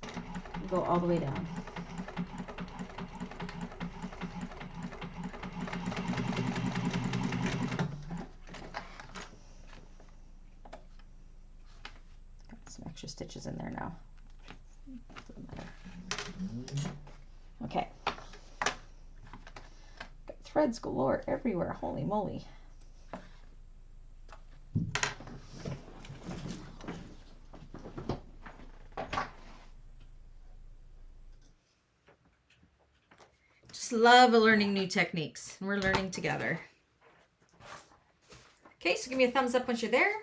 Go all the way down. Got some extra stitches in there now. Doesn't matter. Okay. Got threads galore everywhere. Holy moly. Just love learning new techniques, and we're learning together. Okay, so give me a thumbs up once you're there.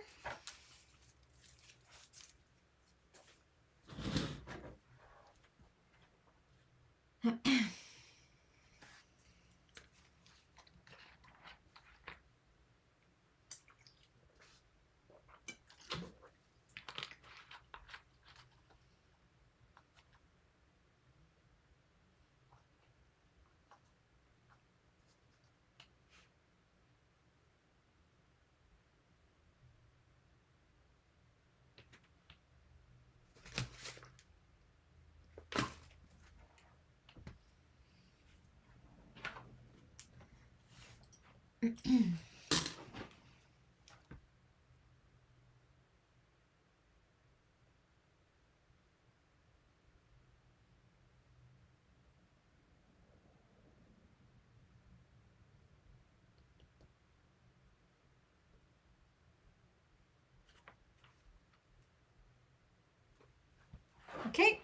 Okay,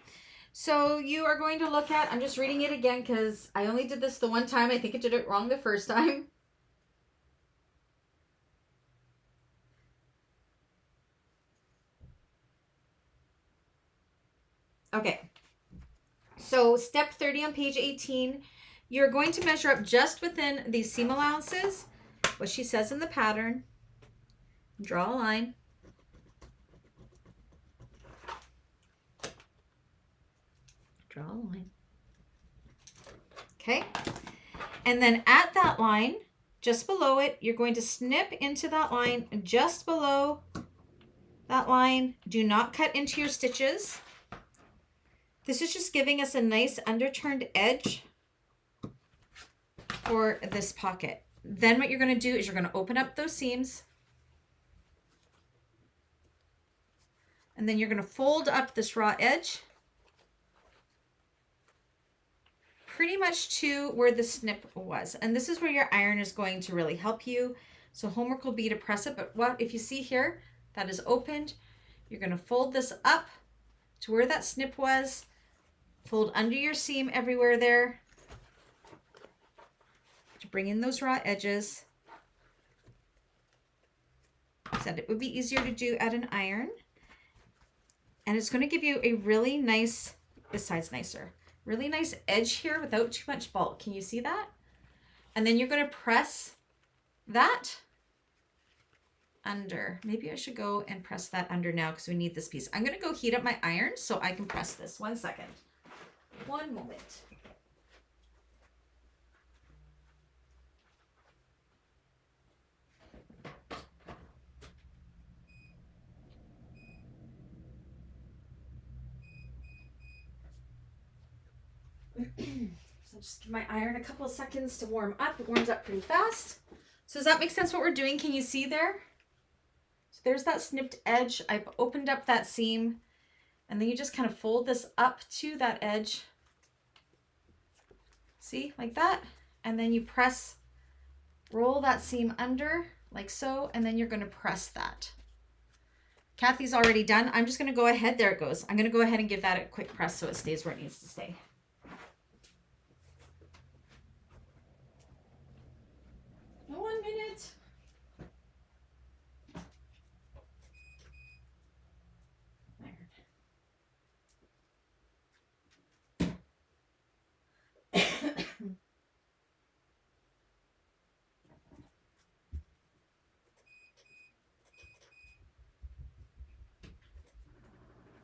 so you are going to look at, I'm just reading it again because I only did this the one time. I think I did it wrong the first time. Okay, so step 30 on page 18, you're going to measure up just within these seam allowances, what she says in the pattern. Draw a line. Draw a line. Okay, and then at that line, just below it, you're going to snip into that line just below that line. Do not cut into your stitches. This is just giving us a nice underturned edge for this pocket. Then what you're going to do is you're going to open up those seams. And then you're going to fold up this raw edge pretty much to where the snip was. And this is where your iron is going to really help you. So homework will be to press it, but what if you see here, that is opened, you're going to fold this up to where that snip was, fold under your seam everywhere there to bring in those raw edges. Said it would be easier to do at an iron. And it's going to give you a really nice, this side's nicer, really nice edge here without too much bulk. Can you see that? And then you're going to press that under. Maybe I should go and press that under now because we need this piece. I'm going to go heat up my iron so I can press this. 1 second. One moment. So just give my iron a couple of seconds to warm up. It warms up pretty fast. So does that make sense what we're doing? Can you see there? So there's that snipped edge. I've opened up that seam, and then you just kind of fold this up to that edge. See, like that. And then you press, roll that seam under like so, and then you're going to press that. Kathy's already done. I'm just going to go ahead. There it goes. I'm going to go ahead and give that a quick press so it stays where it needs to stay.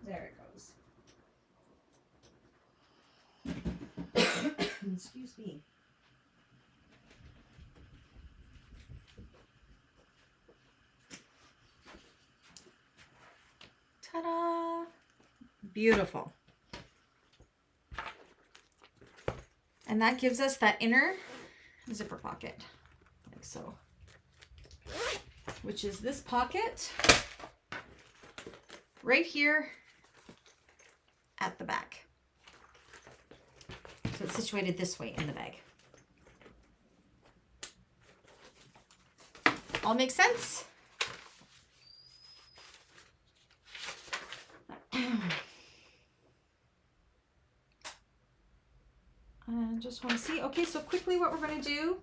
There it goes. Excuse me. Ta-da! Beautiful. And that gives us that inner zipper pocket, like so, which is this pocket right here at the back. So it's situated this way in the bag. All makes sense? I just want to see. Okay, so quickly what we're going to do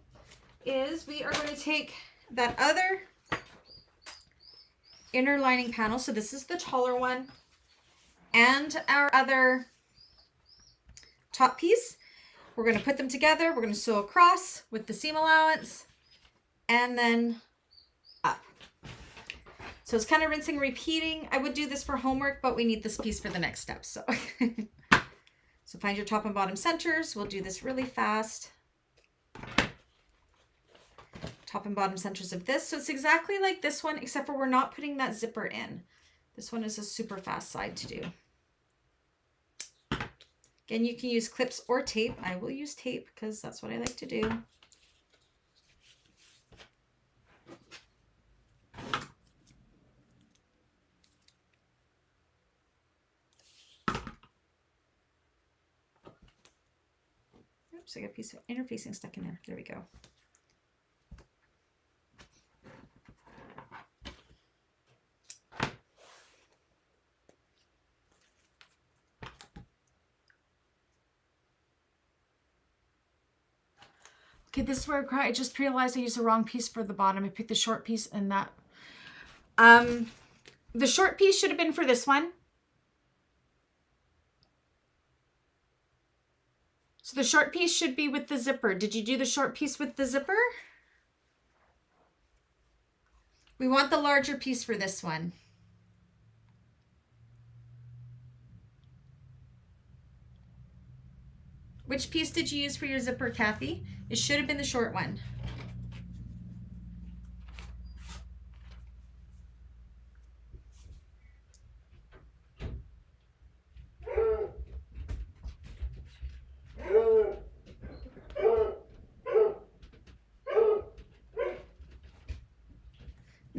is we are going to take that other inner lining panel. So this is the taller one, and our other top piece. We're going to put them together. We're going to sew across with the seam allowance and then up. So it's kind of rinsing, repeating. I would do this for homework, but we need this piece for the next step. So, so find your top and bottom centers. We'll do this really fast. Top and bottom centers of this. So it's exactly like this one, except for we're not putting that zipper in. This one is a super fast side to do. Again, you can use clips or tape. I will use tape because that's what I like to do. Oops, I got a piece of interfacing stuck in there. There we go. Okay, this is where I cry. I just realized I used the wrong piece for the bottom. I picked the short piece and that. The short piece should have been for this one. So the short piece should be with the zipper. Did you do the short piece with the zipper? We want the larger piece for this one. Which piece did you use for your zipper, Kathy? It should have been the short one.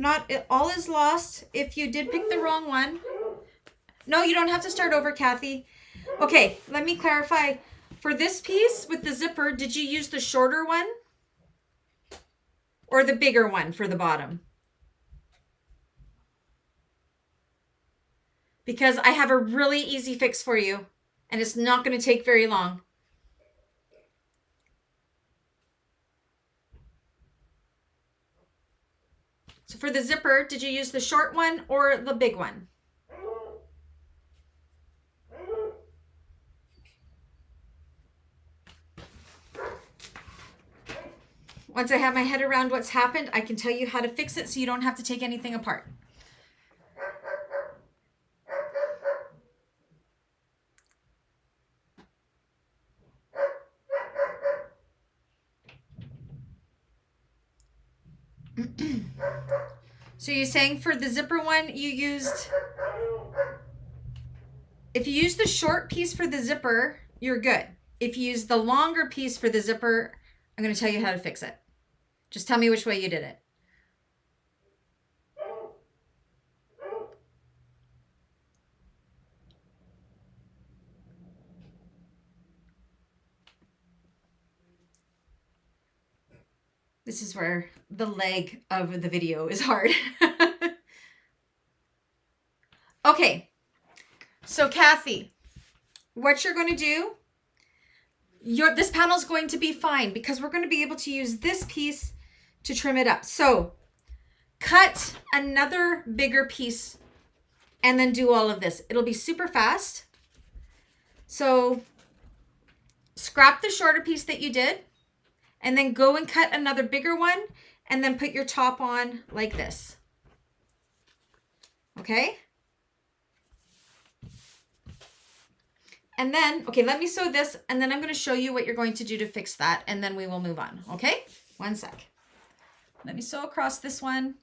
not all is lost. If you did pick the wrong one. No, you don't have to start over, Kathy. Okay, let me clarify. For this piece with the zipper, did you use the shorter one or the bigger one for the bottom? Because I have a really easy fix for you, and it's not going to take very long. So for the zipper, did you use the short one or the big one? Once I have my head around what's happened, I can tell you how to fix it so you don't have to take anything apart. So you're saying for the zipper one, you used, if you use the short piece for the zipper, you're good. If you use the longer piece for the zipper, I'm going to tell you how to fix it. Just tell me which way you did it. This is where the leg of the video is hard. Okay, so Kathy, what you're going to do, this panel is going to be fine because we're going to be able to use this piece to trim it up. So cut another bigger piece and then do all of this. It'll be super fast. So scrap the shorter piece that you did and then go and cut another bigger one and then put your top on like this. Okay? And then, okay, let me sew this and then I'm going to show you what you're going to do to fix that and then we will move on. Okay? One sec. Let me sew across this one.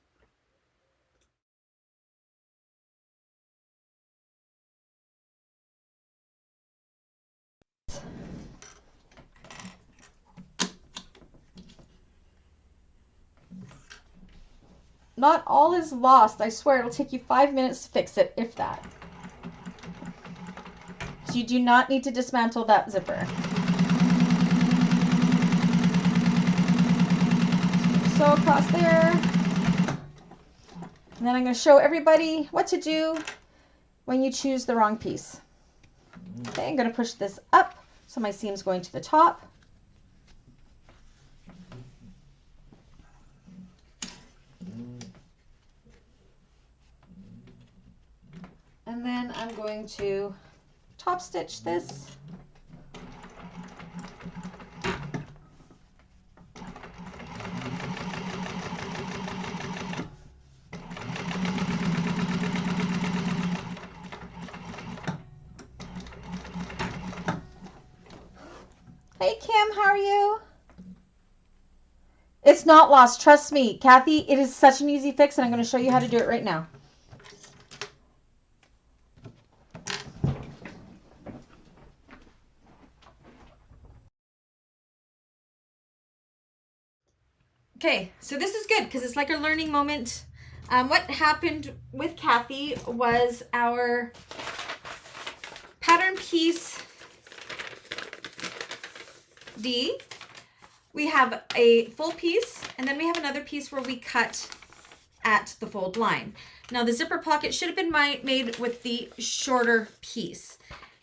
Not all is lost. I swear it'll take you 5 minutes to fix it, if that. So you do not need to dismantle that zipper. Sew across there. And then I'm going to show everybody what to do when you choose the wrong piece. Okay, I'm going to push this up so my seam's going to the top. And then I'm going to top stitch this. Hey Kim, how are you? It's not lost, trust me. Kathy, it is such an easy fix and I'm going to show you how to do it right now. Okay, so this is good because it's like a learning moment. What happened with Kathy was our pattern piece D. We have a full piece and then we have another piece where we cut at the fold line. Now the zipper pocket should have been made with the shorter piece.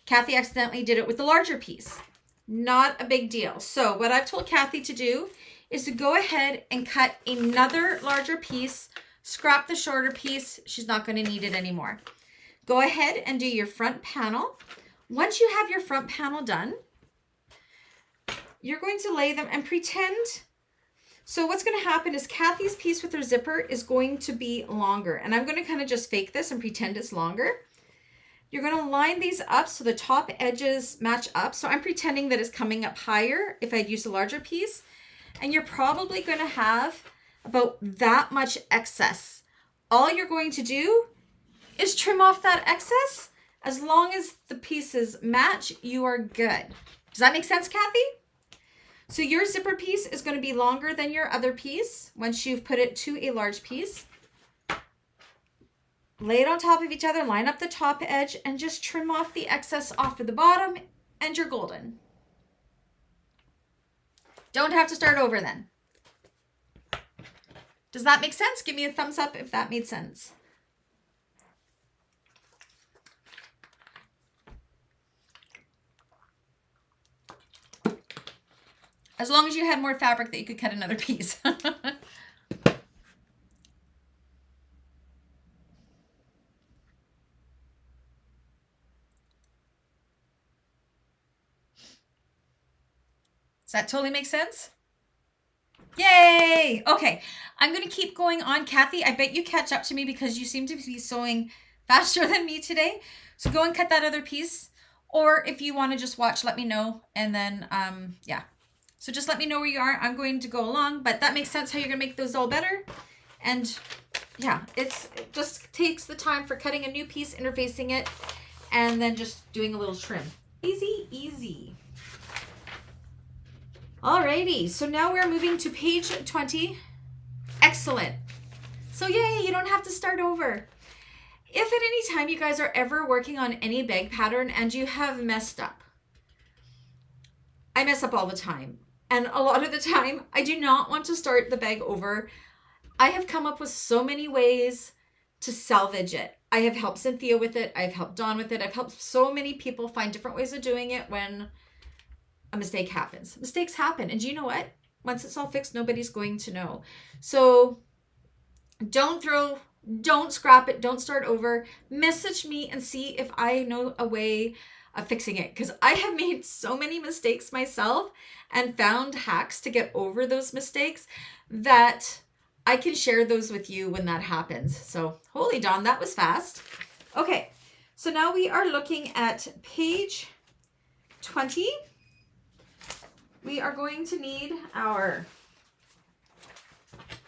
Kathy accidentally did it with the larger piece. Not a big deal. So what I've told Kathy to do is to go ahead and cut another larger piece, scrap the shorter piece. She's not going to need it anymore. Go ahead and do your front panel. Once you have your front panel done, you're going to lay them and pretend. So what's going to happen is Kathy's piece with her zipper is going to be longer. And I'm going to kind of just fake this and pretend it's longer. You're going to line these up so the top edges match up. So I'm pretending that it's coming up higher if I'd used a larger piece. And you're probably going to have about that much excess. All you're going to do is trim off that excess. As long as the pieces match, you are good. Does that make sense, Kathy? So your zipper piece is going to be longer than your other piece once you've put it to a large piece. lay it on top of each other, line up the top edge, and just trim off the excess off of the bottom, and you're golden. Don't have to start over then. Does that make sense? Give me a thumbs up if that made sense. As long as you had more fabric that you could cut another piece. Does that totally make sense? Yay! Okay, I'm going to keep going on. Kathy, I bet you catch up to me because you seem to be sewing faster than me today. So go and cut that other piece. Or if you want to just watch, let me know. And then, yeah. So just let me know where you are. I'm going to go along. But that makes sense how you're going to make those all better. And yeah, it just takes the time for cutting a new piece, interfacing it, and then just doing a little trim. Easy, easy. Alrighty, so now we're moving to page 20. Excellent. So yay, you don't have to start over. If at any time you guys are ever working on any bag pattern and you have messed up, I mess up all the time. And a lot of the time, I do not want to start the bag over. I have come up with so many ways to salvage it. I have helped Cynthia with it. I've helped Dawn with it. I've helped so many people find different ways of doing it when a mistake happens. Mistakes happen. And you know what? Once it's all fixed, nobody's going to know. So don't scrap it. Don't start over. Message me and see if I know a way of fixing it. Because I have made so many mistakes myself and found hacks to get over those mistakes that I can share those with you when that happens. So holy Dawn, that was fast. Okay. So now we are looking at page 20. We are going to need our,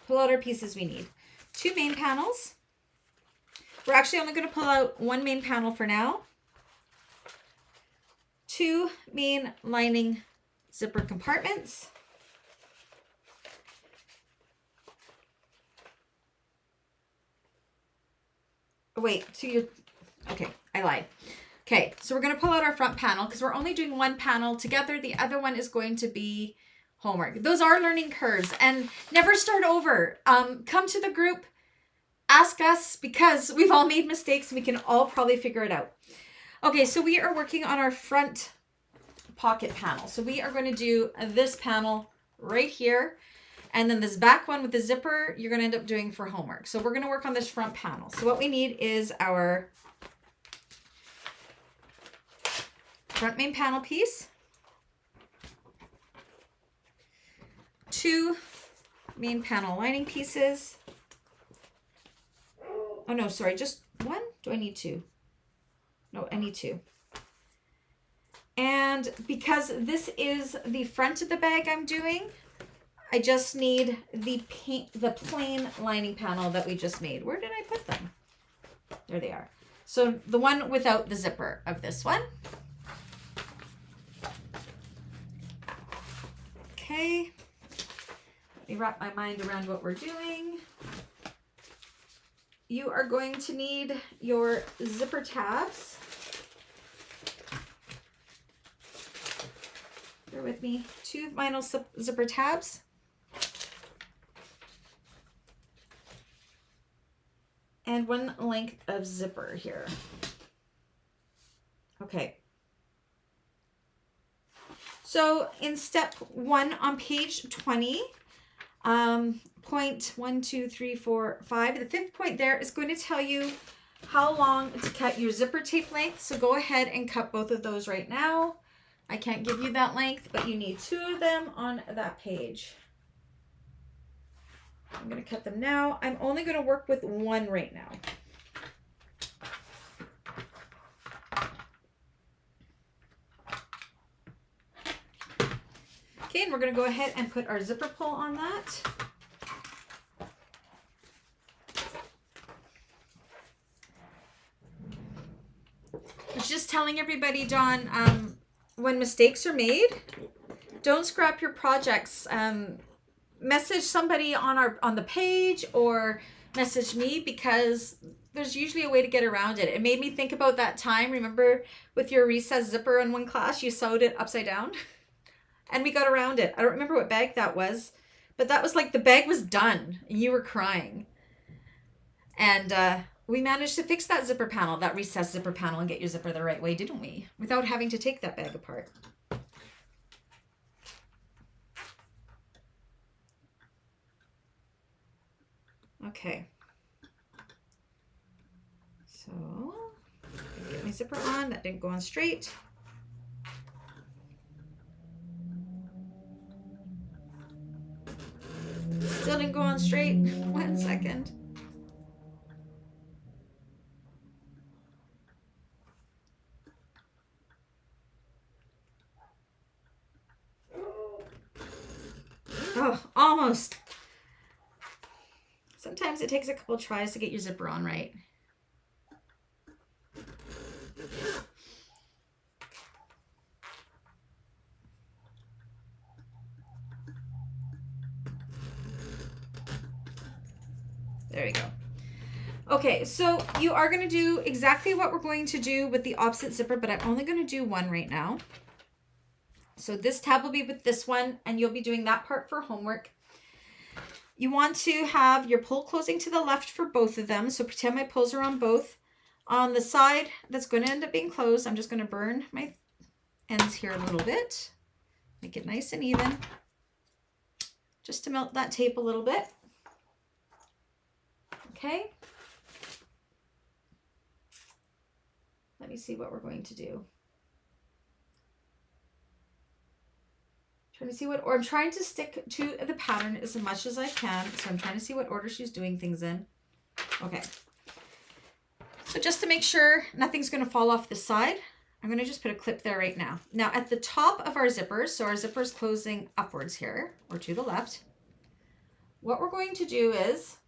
pull out our pieces we need. 2 main panels. We're actually only going to pull out 1 main panel for now. 2 main lining zipper compartments. Wait, okay, I lied. Okay, so we're going to pull out our front panel because we're only doing 1 panel together. The other one is going to be homework. Those are learning curves, and never start over. Come to the group, ask us, because we've all made mistakes and we can all probably figure it out. Okay, so we are working on our front pocket panel. So we are going to do this panel right here. And then this back one with the zipper, you're going to end up doing for homework. So we're going to work on this front panel. So what we need is our front main panel piece, 2 main panel lining pieces. Oh no, sorry, just 1? Do I need 2? No, I need 2. And because this is the front of the bag I'm doing, I just need the plain lining panel that we just made. Where did I put them? There they are. So the one without the zipper of this one. Okay. Let me wrap my mind around what we're doing. You are going to need your zipper tabs. Bear with me. 2 vinyl zipper tabs. And 1 length of zipper here. Okay. So in step 1 on page 20, point 1, 2, 3, 4, 5, the 5th point there is going to tell you how long to cut your zipper tape length. So go ahead and cut both of those right now. I can't give you that length, but you need 2 of them on that page. I'm going to cut them now. I'm only going to work with 1 right now. Okay, and we're going to go ahead and put our zipper pull on that. I was just telling everybody, Dawn, when mistakes are made, don't scrap your projects. Message somebody on the page, or messaged me because there's usually a way to get around it. It made me think about that time. Remember with your recessed zipper in one class, you sewed it upside down and we got around it. I don't remember what bag that was, but that was like the bag was done and you were crying. And we managed to fix that zipper panel, that recessed zipper panel, and get your zipper the right way, didn't we? Without having to take that bag apart. Okay. So, get my zipper on. That didn't go on straight. Still didn't go on straight. 1 second. Oh, almost. Sometimes it takes a couple tries to get your zipper on right. There we go. Okay, so you are going to do exactly what we're going to do with the opposite zipper, but I'm only going to do one right now. So this tab will be with this one, and you'll be doing that part for homework. You want to have your pull closing to the left for both of them. So pretend my pulls are on both. On the side that's going to end up being closed, I'm just going to burn my ends here a little bit. Make it nice and even. Just to melt that tape a little bit. Okay. Let me see what we're going to do. Trying to see what, or I'm trying to stick to the pattern as much as I can. So I'm trying to see what order she's doing things in. Okay. So just to make sure nothing's going to fall off the side, I'm going to just put a clip there right now. Now at the top of our zippers, so our zipper is closing upwards here or to the left. What we're going to do is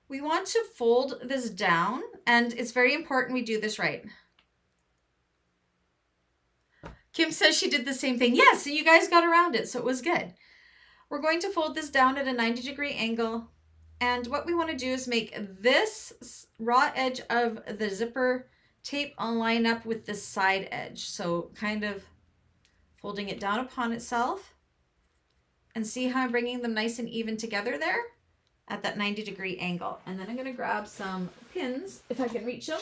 we want to fold this down, and it's very important we do this right. Kim says she did the same thing. Yes, so you guys got around it, so it was good. We're going to fold this down at a 90-degree angle. And what we want to do is make this raw edge of the zipper tape line up with the side edge. So kind of folding it down upon itself. And see how I'm bringing them nice and even together there at that 90-degree angle. And then I'm going to grab some pins, if I can reach them.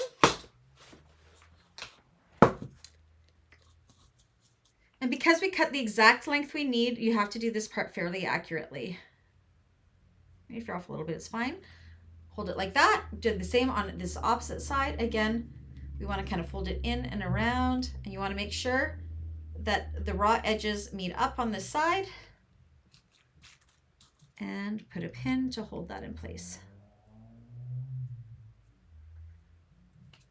And because we cut the exact length we need, you have to do this part fairly accurately. If you're off a little bit, it's fine. Hold it like that. Do the same on this opposite side. Again, we want to kind of fold it in and around, and you want to make sure that the raw edges meet up on this side. And put a pin to hold that in place.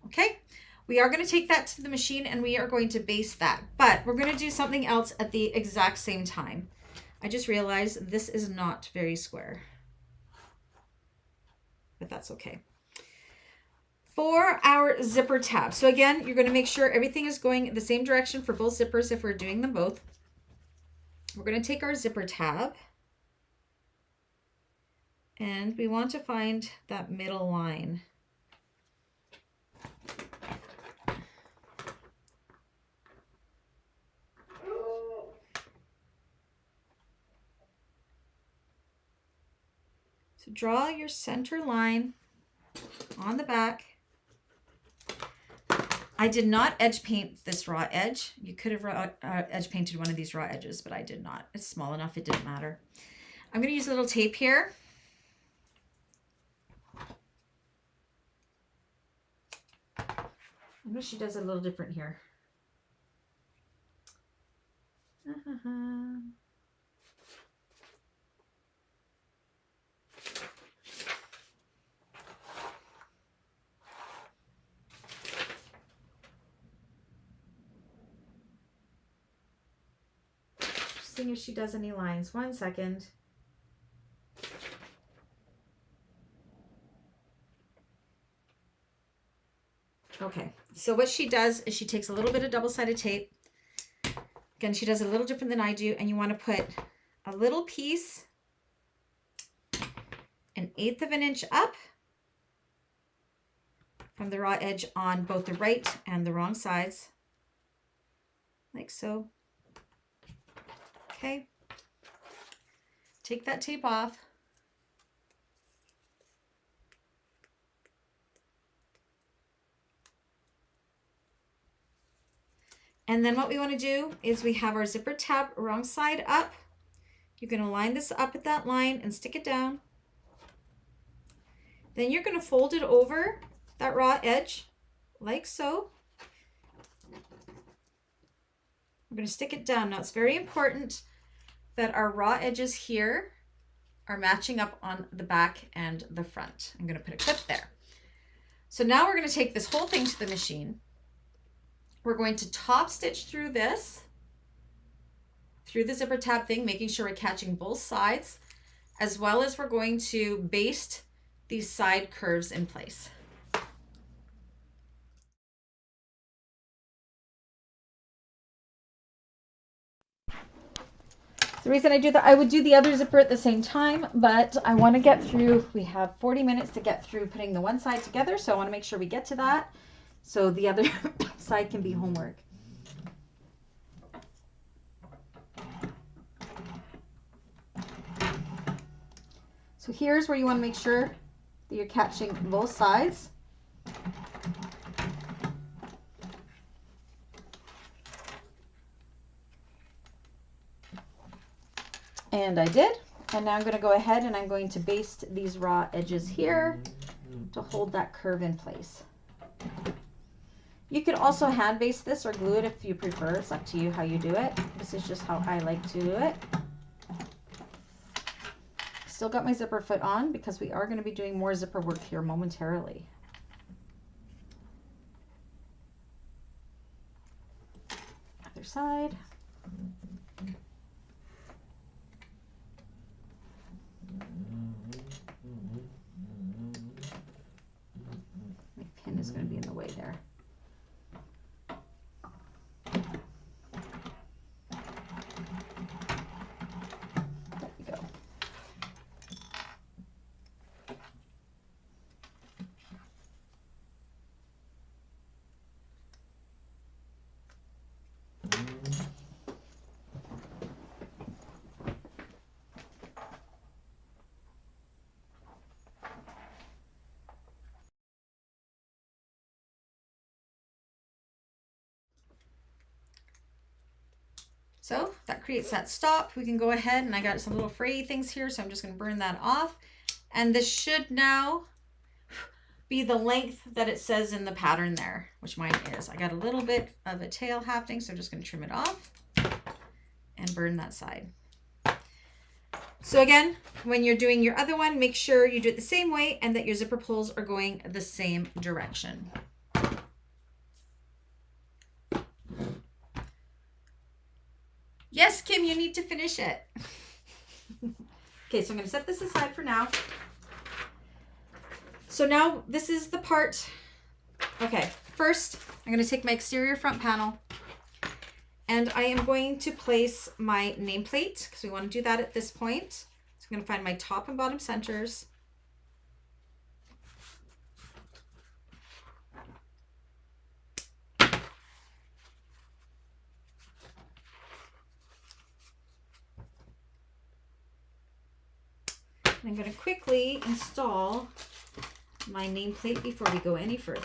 Okay. We are going to take that to the machine and we are going to base that, but we're going to do something else at the exact same time. I just realized this is not very square, but that's okay. For our zipper tab. So again, you're going to make sure everything is going the same direction for both zippers if we're doing them both. We're going to take our zipper tab and we want to find that middle line. So draw your center line on the back. I did not edge paint this raw edge. You could have edge painted one of these raw edges, but I did not. It's small enough, it didn't matter. I'm going to use a little tape here. I know she does it a little different here. Seeing if she does any lines. 1 second. Okay, so what she does is she takes a little bit of double-sided tape. Again, she does it a little different than I do, and you want to put a little piece 1/8 of an inch up from the raw edge on both the right and the wrong sides, like so. Okay, take that tape off. And then what we want to do is we have our zipper tab wrong side up. You're going to line this up at that line and stick it down. Then you're going to fold it over that raw edge like so. We're going to stick it down. Now it's very important that our raw edges here are matching up on the back and the front. I'm going to put a clip there. So now we're going to take this whole thing to the machine. We're going to top stitch through this, through the zipper tab thing, making sure we're catching both sides, as well as we're going to baste these side curves in place. The reason I do that, I would do the other zipper at the same time, but I want to get through, we have 40 minutes to get through putting the one side together, so I want to make sure we get to that so the other side can be homework. So here's where you want to make sure that you're catching both sides. And I did. And now I'm going to go ahead and I'm going to baste these raw edges here to hold that curve in place. You could also hand baste this or glue it if you prefer. It's up to you how you do it. This is just how I like to do it. Still got my zipper foot on because we are going to be doing more zipper work here momentarily. Other side. My pin is going to be in the way there. There we go. So that creates that stop. We can go ahead and I got some little fray things here, so I'm just going to burn that off. And this should now be the length that it says in the pattern there, which mine is. I got a little bit of a tail happening, so I'm just going to trim it off and burn that side. So again, when you're doing your other one, make sure you do it the same way and that your zipper pulls are going the same direction. Yes, Kim, you need to finish it. Okay, so I'm going to set this aside for now. So now this is the part. Okay, first I'm going to take my exterior front panel and I am going to place my nameplate because we want to do that at this point. So I'm going to find my top and bottom centers. I'm going to quickly install my nameplate before we go any further.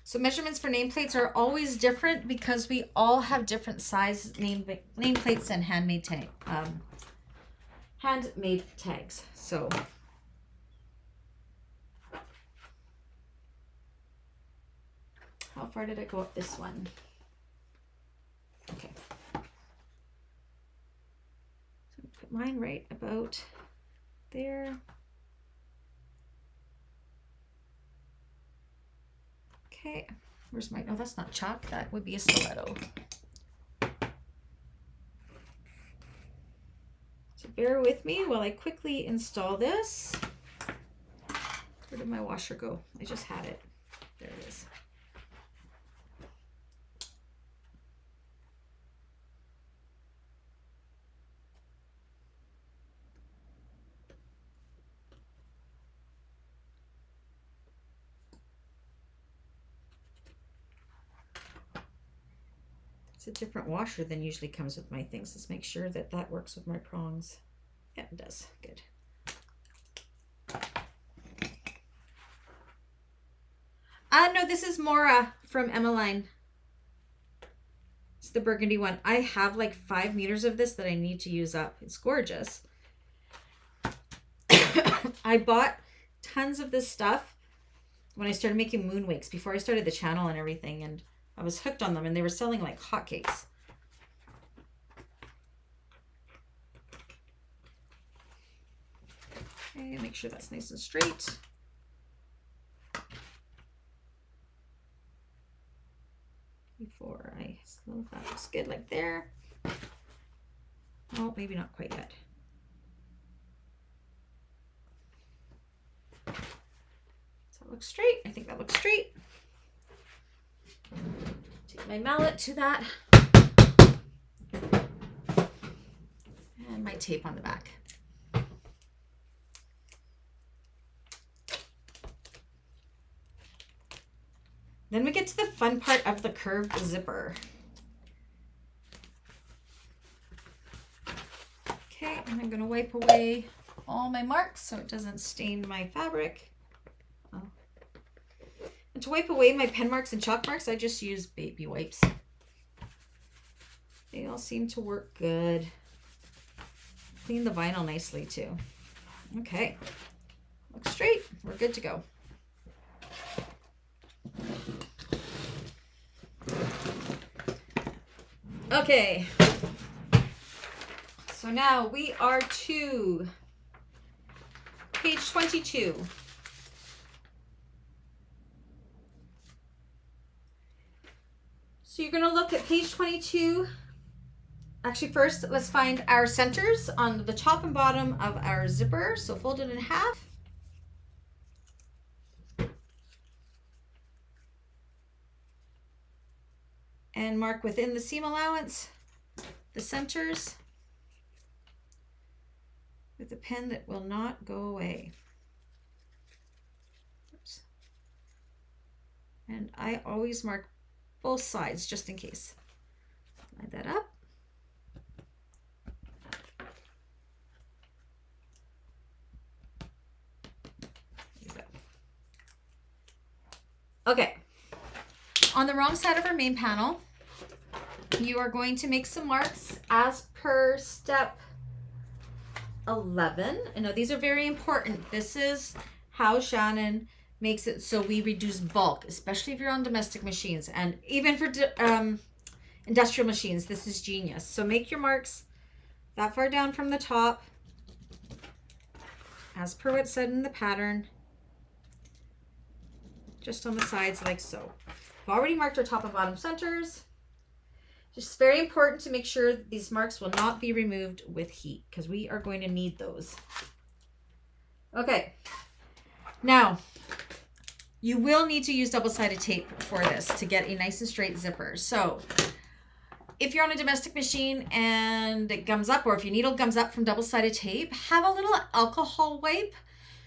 So measurements for nameplates are always different because we all have different size nameplates and handmade tags. So how far did I go up this one? Okay. So put mine right about there. Okay. Where's my, oh, that's not chalk. That would be a stiletto. So bear with me while I quickly install this. Where did my washer go? I just had it. There it is. It's a different washer than usually comes with my things. Let's make sure that that works with my prongs. Yeah, it does. Good. No, this is Mora from Emmeline. It's the burgundy one. I have like 5 meters of this that I need to use up. It's gorgeous. I bought tons of this stuff when I started making moon wakes, before I started the channel and everything, and I was hooked on them, and they were selling like hotcakes. Okay, make sure that's nice and straight. Before I slow that, looks good like there. Oh, maybe not quite yet. Does that look straight? I think that looks straight. Take my mallet to that. And my tape on the back. Then we get to the fun part of the curved zipper. Okay, and I'm going to wipe away all my marks so it doesn't stain my fabric. Oh. And to wipe away my pen marks and chalk marks, I just use baby wipes. They all seem to work good. Clean the vinyl nicely too. Okay, looks straight. We're good to go. Okay, so now we are to page 22. So you're going to look at page 22. Actually, first, let's find our centers on the top and bottom of our zipper. So fold it in half. And mark within the seam allowance the centers with a pen that will not go away. Oops. And I always mark both sides just in case. Line that up. There you go. Okay. On the wrong side of our main panel, you are going to make some marks as per step 11. And now these are very important. This is how Shannon makes it so we reduce bulk, especially if you're on domestic machines, and even for industrial machines. This is genius. So make your marks that far down from the top, as per what's said in the pattern, just on the sides like so. We've already marked our top and bottom centers. Just very important to make sure that these marks will not be removed with heat, because we are going to need those. Okay, now you will need to use double-sided tape for this to get a nice and straight zipper. So if you're on a domestic machine and it gums up, or if your needle gums up from double-sided tape, have a little alcohol wipe.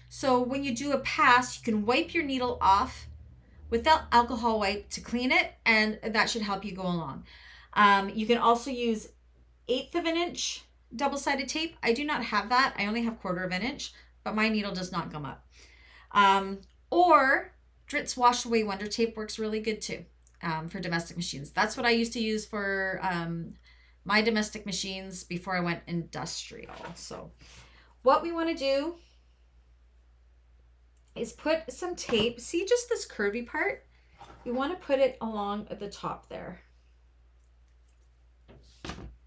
So when you do a pass, you can wipe your needle off with that alcohol wipe to clean it, and that should help you go along. You can also use 1/8 of an inch double-sided tape. I do not have that. I only have 1/4 of an inch, but my needle does not gum up. Or Dritz Wash Away Wonder Tape works really good too for domestic machines. That's what I used to use for my domestic machines before I went industrial. So what we want to do is put some tape. See just this curvy part? We want to put it along at the top there.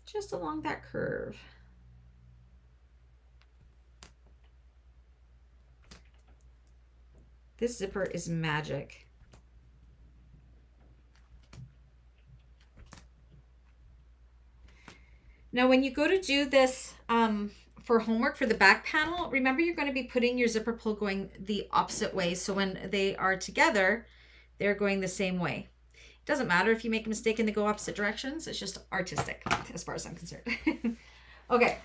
Just along that curve. This zipper is magic. Now, when you go to do this for homework for the back panel, remember you're going to be putting your zipper pull going the opposite way. So when they are together, they're going the same way. It doesn't matter if you make a mistake and they go opposite directions. It's just artistic as far as I'm concerned. Okay.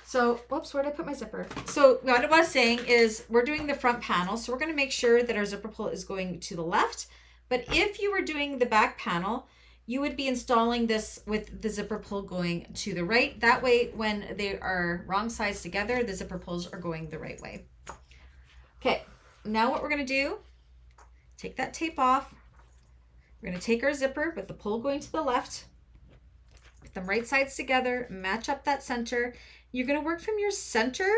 So, whoops, where did I put my zipper? So what I was saying is we're doing the front panel. So we're going to make sure that our zipper pull is going to the left. But if you were doing the back panel, you would be installing this with the zipper pull going to the right. That way, when they are wrong sides together, the zipper pulls are going the right way. Okay, now what we're gonna do, take that tape off. We're gonna take our zipper with the pull going to the left, put them right sides together, match up that center. You're gonna work from your center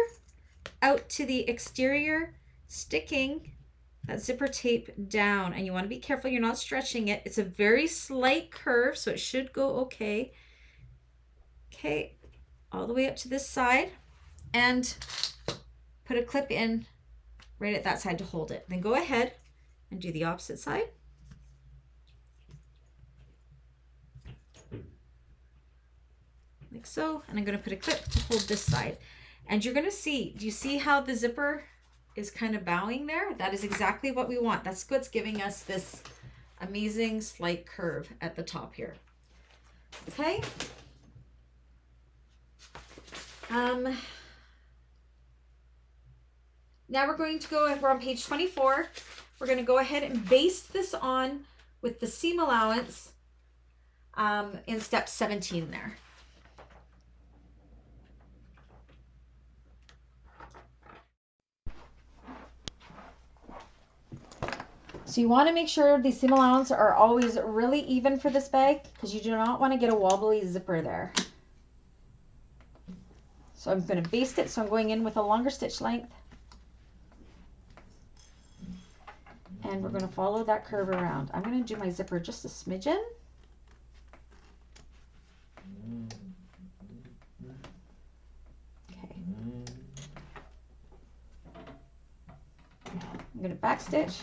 out to the exterior, sticking that zipper tape down, and you want to be careful you're not stretching it. It's a very slight curve, so it should go okay. Okay, all the way up to this side, and put a clip in right at that side to hold it. Then go ahead and do the opposite side. Like so, and I'm going to put a clip to hold this side. And you're going to see, do you see how the zipper is kind of bowing there? That is exactly what we want. That's what's giving us this amazing slight curve at the top here. Okay. Now we're going to go, we're on page 24. We're going to go ahead and baste this on with the seam allowance in step 17 there. So you want to make sure the seam allowance are always really even for this bag, because you do not want to get a wobbly zipper there. So I'm going to baste it, so I'm going in with a longer stitch length. And we're going to follow that curve around. I'm going to do my zipper just a smidgen. Okay. I'm going to back stitch.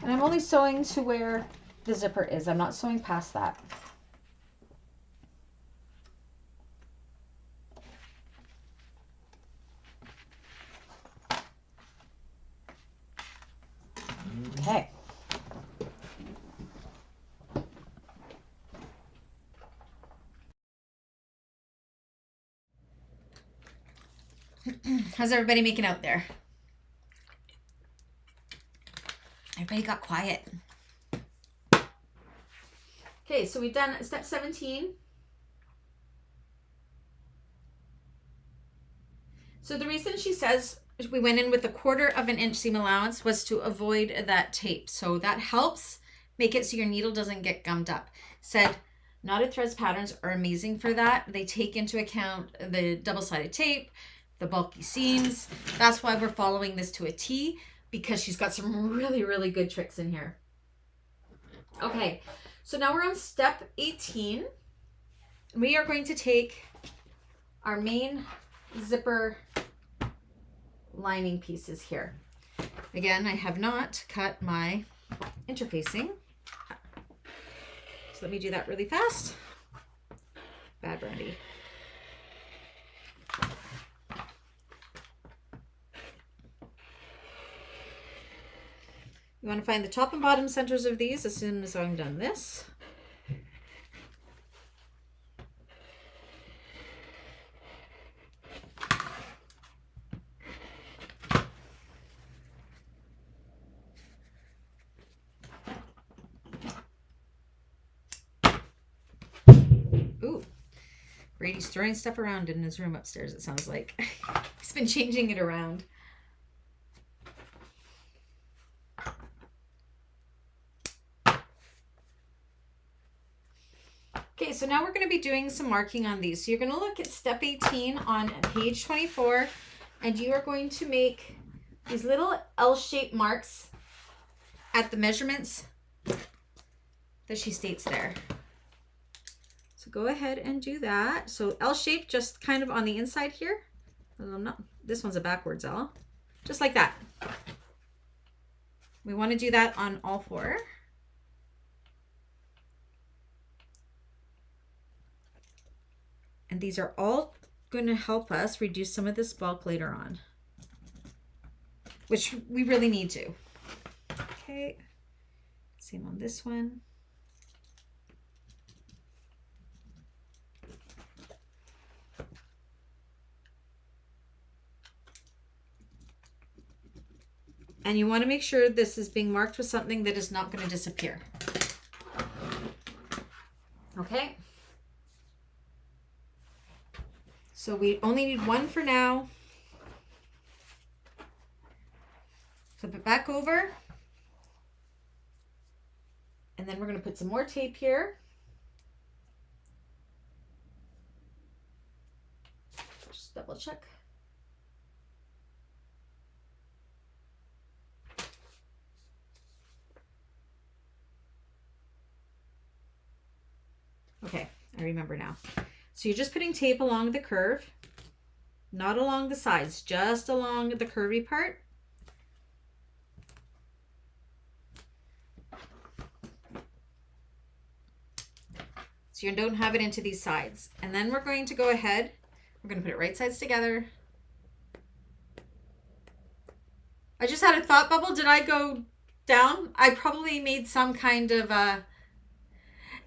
And I'm only sewing to where the zipper is. I'm not sewing past that. Okay. How's everybody making out there? Everybody got quiet. Okay, so we've done step 17. So the reason she says we went in with 1/4 of an inch seam allowance was to avoid that tape. So that helps make it so your needle doesn't get gummed up. Said knotted threads patterns are amazing for that. They take into account the double-sided tape, the bulky seams. That's why we're following this to a T, because she's got some really, really good tricks in here. Okay, so now we're on step 18. We are going to take our main zipper lining pieces here. Again, I have not cut my interfacing. So let me do that really fast. Bad Brandy. You want to find the top and bottom centers of these as soon as I'm done this. Ooh, Brady's throwing stuff around in his room upstairs, it sounds like. He's been changing it around. Okay, so now we're going to be doing some marking on these. So you're going to look at step 18 on page 24, and you are going to make these little L-shaped marks at the measurements that she states there. So go ahead and do that. So L-shaped just kind of on the inside here. This one's a backwards L. Just like that. We want to do that on all four. And these are all going to help us reduce some of this bulk later on, which we really need to. Okay, same on this one. And you want to make sure this is being marked with something that is not going to disappear. Okay. So we only need one for now. Flip it back over. And then we're going to put some more tape here. Just double check. Okay, I remember now. So you're just putting tape along the curve, not along the sides, just along the curvy part. So you don't have it into these sides. And then we're going to go ahead, we're going to put it right sides together. I just had a thought bubble. Did I go down? I probably made some kind of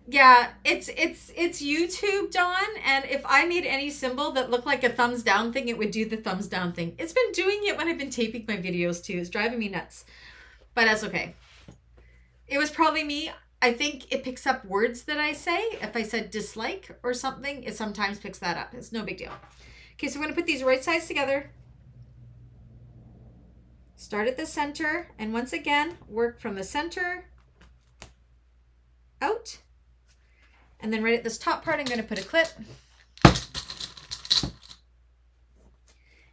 yeah, it's YouTube, Dawn, and if I made any symbol that looked like a thumbs down thing, it would do the thumbs down thing. It's been doing it when I've been taping my videos too. It's driving me nuts, but that's okay. It was probably me. I think it picks up words that I say. If I said dislike or something, it sometimes picks that up. It's no big deal. Okay, so we're going to put these right sides together. Start at the center, and once again, work from the center out. And then right at this top part, I'm going to put a clip.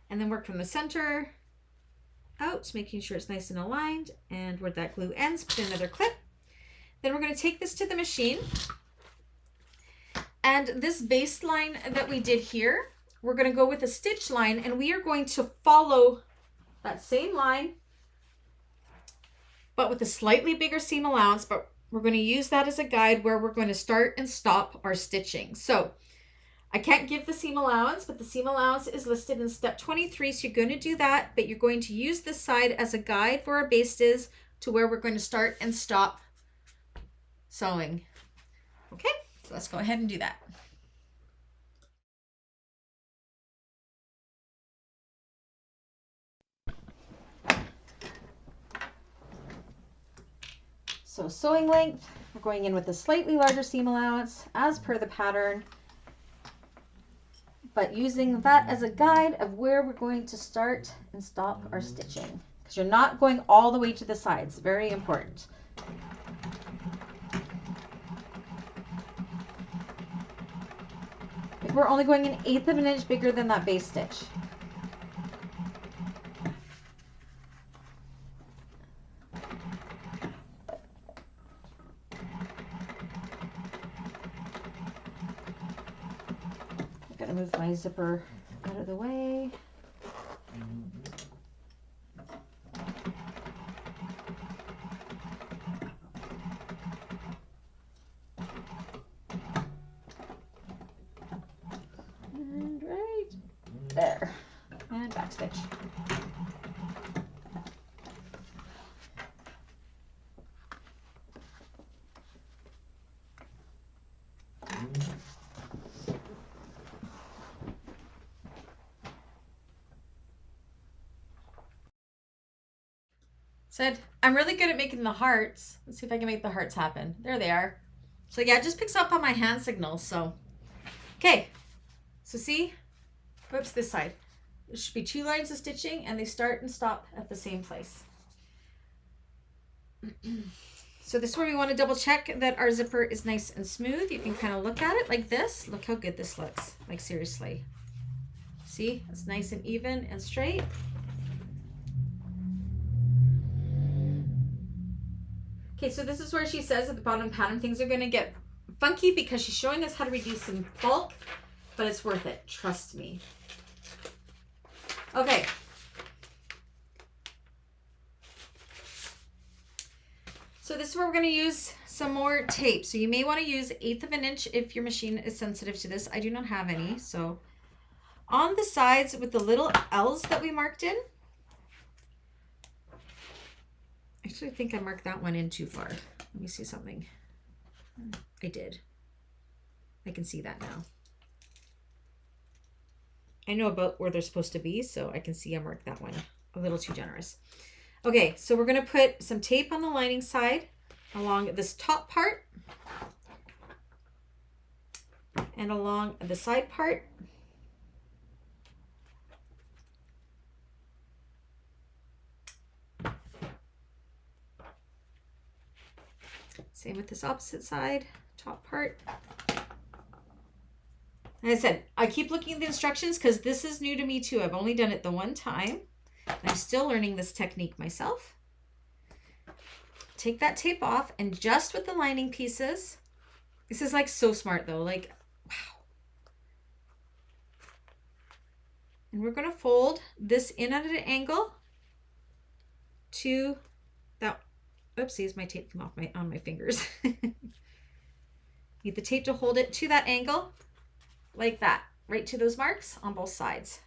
And then work from the center out, making sure it's nice and aligned. And where that glue ends, put another clip. Then we're going to take this to the machine. And this baseline that we did here, we're going to go with a stitch line, and we are going to follow that same line, but with a slightly bigger seam allowance, but we're going to use that as a guide where we're going to start and stop our stitching. So I can't give the seam allowance, but the seam allowance is listed in step 23. So you're going to do that, but you're going to use this side as a guide where our base is to where we're going to start and stop sewing. Okay, so let's go ahead and do that. So sewing length, we're going in with a slightly larger seam allowance as per the pattern, but using that as a guide of where we're going to start and stop our stitching, because you're not going all the way to the sides. Very important. We're only going 1/8 of an inch bigger than that base stitch. Move my zipper out of the way. And right there. And back stitch. Said, I'm really good at making the hearts. Let's see if I can make the hearts happen. There they are. So yeah, it just picks up on my hand signals. So, okay. So see, whoops, this side. There should be 2 lines of stitching and they start and stop at the same place. So this is where we want to double check that our zipper is nice and smooth. You can kind of look at it like this. Look how good this looks. Like seriously. See, it's nice and even and straight. Okay, so this is where she says at the bottom pattern things are going to get funky because she's showing us how to reduce some bulk, but it's worth it. Trust me. Okay. So this is where we're going to use some more tape. So you may want to use 1/8 of an inch if your machine is sensitive to this. I do not have any, so on the sides with the little L's that we marked in. Actually, I think I marked that one in too far. Let me see something. I did. I can see that now. I know about where they're supposed to be, so I can see I marked that one a little too generous. Okay, so we're going to put some tape on the lining side along this top part and along the side part. Same with this opposite side, top part. Like I said, I keep looking at the instructions because this is new to me too. I've only done it the one time. I'm still learning this technique myself. Take that tape off and just with the lining pieces. This is like so smart though, like, wow. And we're gonna fold this in at an angle to that. Oopsies, my tape came off on my fingers. Need the tape to hold it to that angle, like that, right to those marks on both sides.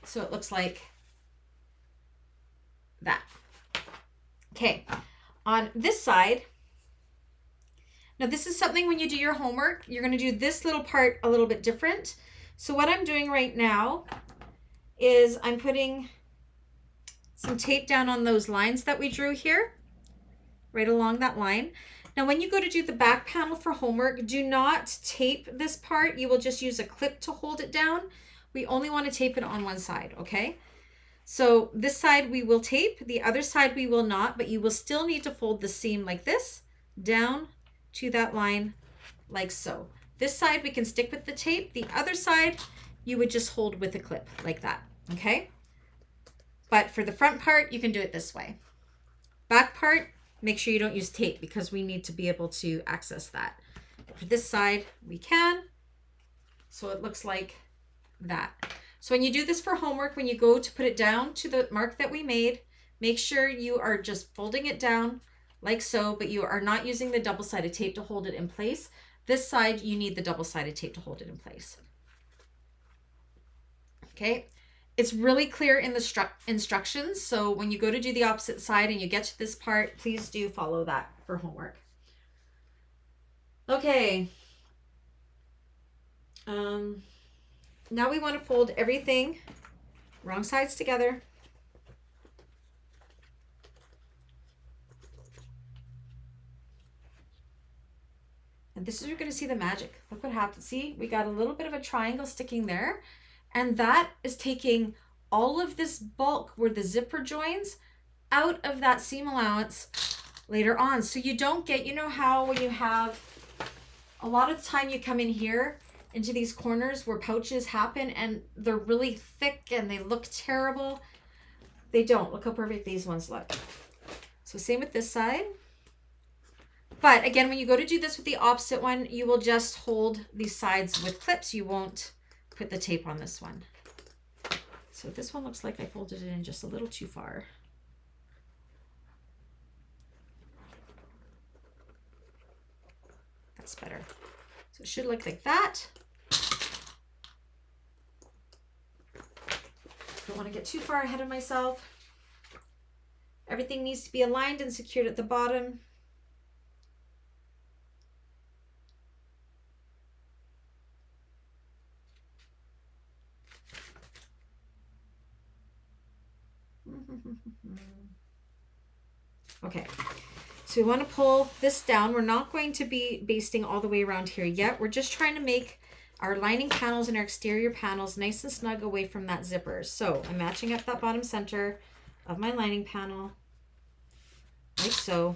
So it looks like that. Okay, on this side, now this is something when you do your homework, you're going to do this little part a little bit different. So what I'm doing right now is I'm putting some tape down on those lines that we drew here, right along that line. Now when you go to do the back panel for homework, do not tape this part. You will just use a clip to hold it down. We only want to tape it on one side, okay? So this side we will tape, the other side we will not, but you will still need to fold the seam like this, down to that line like so. This side we can stick with the tape, the other side you would just hold with a clip like that, okay? But for the front part, you can do it this way. Back part, make sure you don't use tape because we need to be able to access that. For this side, we can. So it looks like that. So when you do this for homework, when you go to put it down to the mark that we made, make sure you are just folding it down like so, but you are not using the double-sided tape to hold it in place. This side, you need the double-sided tape to hold it in place. Okay, it's really clear in the instructions. So when you go to do the opposite side and you get to this part, please do follow that for homework. Okay. Now we want to fold everything wrong sides together. And this is where you're going to see the magic. Look what happened. See, we got a little bit of a triangle sticking there. And that is taking all of this bulk where the zipper joins out of that seam allowance later on. So you don't get, you know how when you have, a lot of the time you come in here into these corners where pouches happen and they're really thick and they look terrible. They don't. Look how perfect these ones look. So same with this side. But again, when you go to do this with the opposite one, you will just hold these sides with clips. You won't put the tape on this one. So this one looks like I folded it in just a little too far. That's better. So it should look like that. Don't want to get too far ahead of myself. Everything needs to be aligned and secured at the bottom. Okay, so we want to pull this down. We're not going to be basting all the way around here yet. We're just trying to make our lining panels and our exterior panels nice and snug away from that zipper. So I'm matching up that bottom center of my lining panel like so.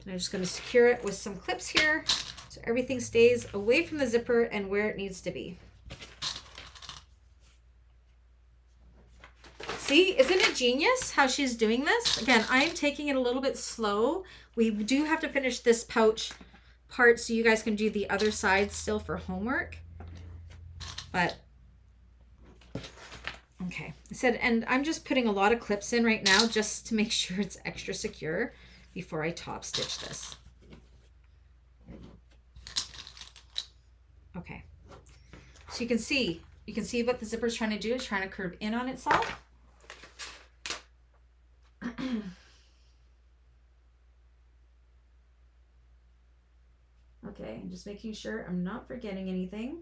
And I'm just going to secure it with some clips here so everything stays away from the zipper and where it needs to be. See, isn't it genius how she's doing this? Again, I'm taking it a little bit slow. We do have to finish this pouch part so you guys can do the other side still for homework. But Okay, I said, and I'm just putting a lot of clips in right now just to make sure it's extra secure before I top stitch this. Okay, so you can see what the zipper is trying to do. It's trying to curve in on itself. Okay, I'm just making sure I'm not forgetting anything.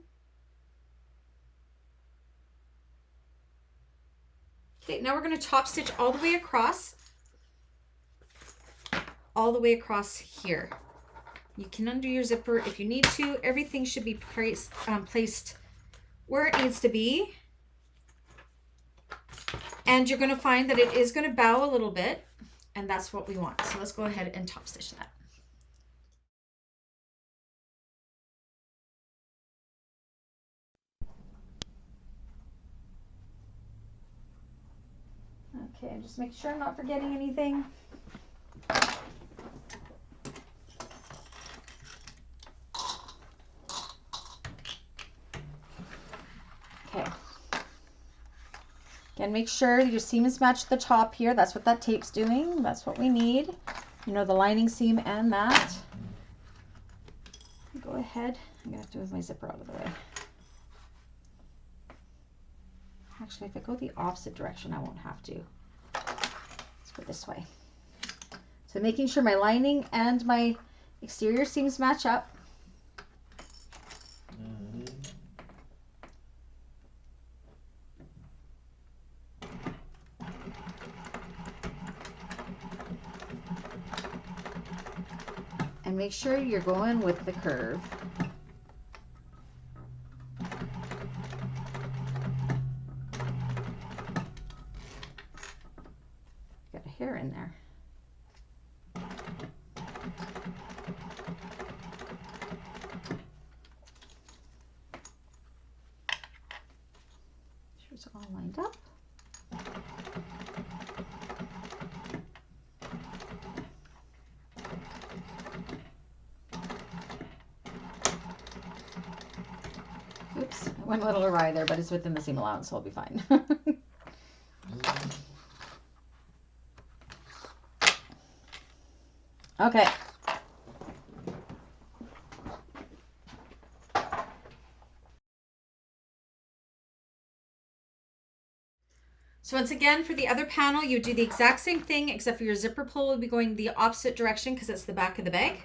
Okay, now we're going to top stitch all the way across here. You can undo your zipper if you need to. Everything should be placed where it needs to be. And you're going to find that it is going to bow a little bit, and that's what we want. So let's go ahead and top stitch that. Okay, just make sure I'm not forgetting anything. Okay. Again, make sure your seam is matched to the top here. That's what that tape's doing. That's what we need. You know, the lining seam and that. Go ahead. I'm going to have to move my zipper out of the way. Actually, if I go the opposite direction, I won't have to. Let's go this way. So making sure my lining and my exterior seams match up. And make sure you're going with the curve. Got a hair in there. Sure it's all lined up. Oops, I went a little awry there, but it's within the seam allowance, so I'll be fine. Okay. So once again, for the other panel, you do the exact same thing, except for your zipper pull will be going the opposite direction because it's the back of the bag.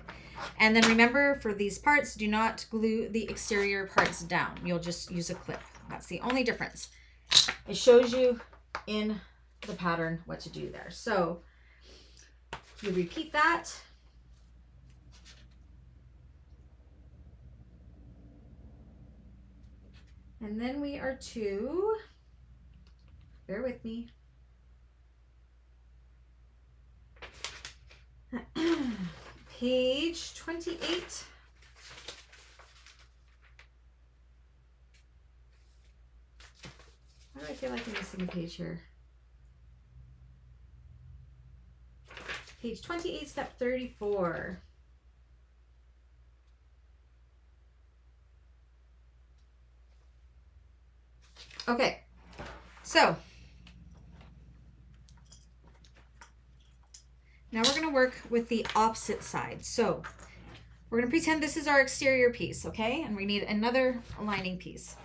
And then remember, for these parts, do not glue the exterior parts down. You'll just use a clip. That's the only difference. It shows you in the pattern what to do there. So you repeat that. And then we are to, bear with me, page 28. Why do I feel like I'm missing a page here? Page 28, step 34. Okay, so now we're going to work with the opposite side. So we're going to pretend this is our exterior piece, okay? And we need another lining piece.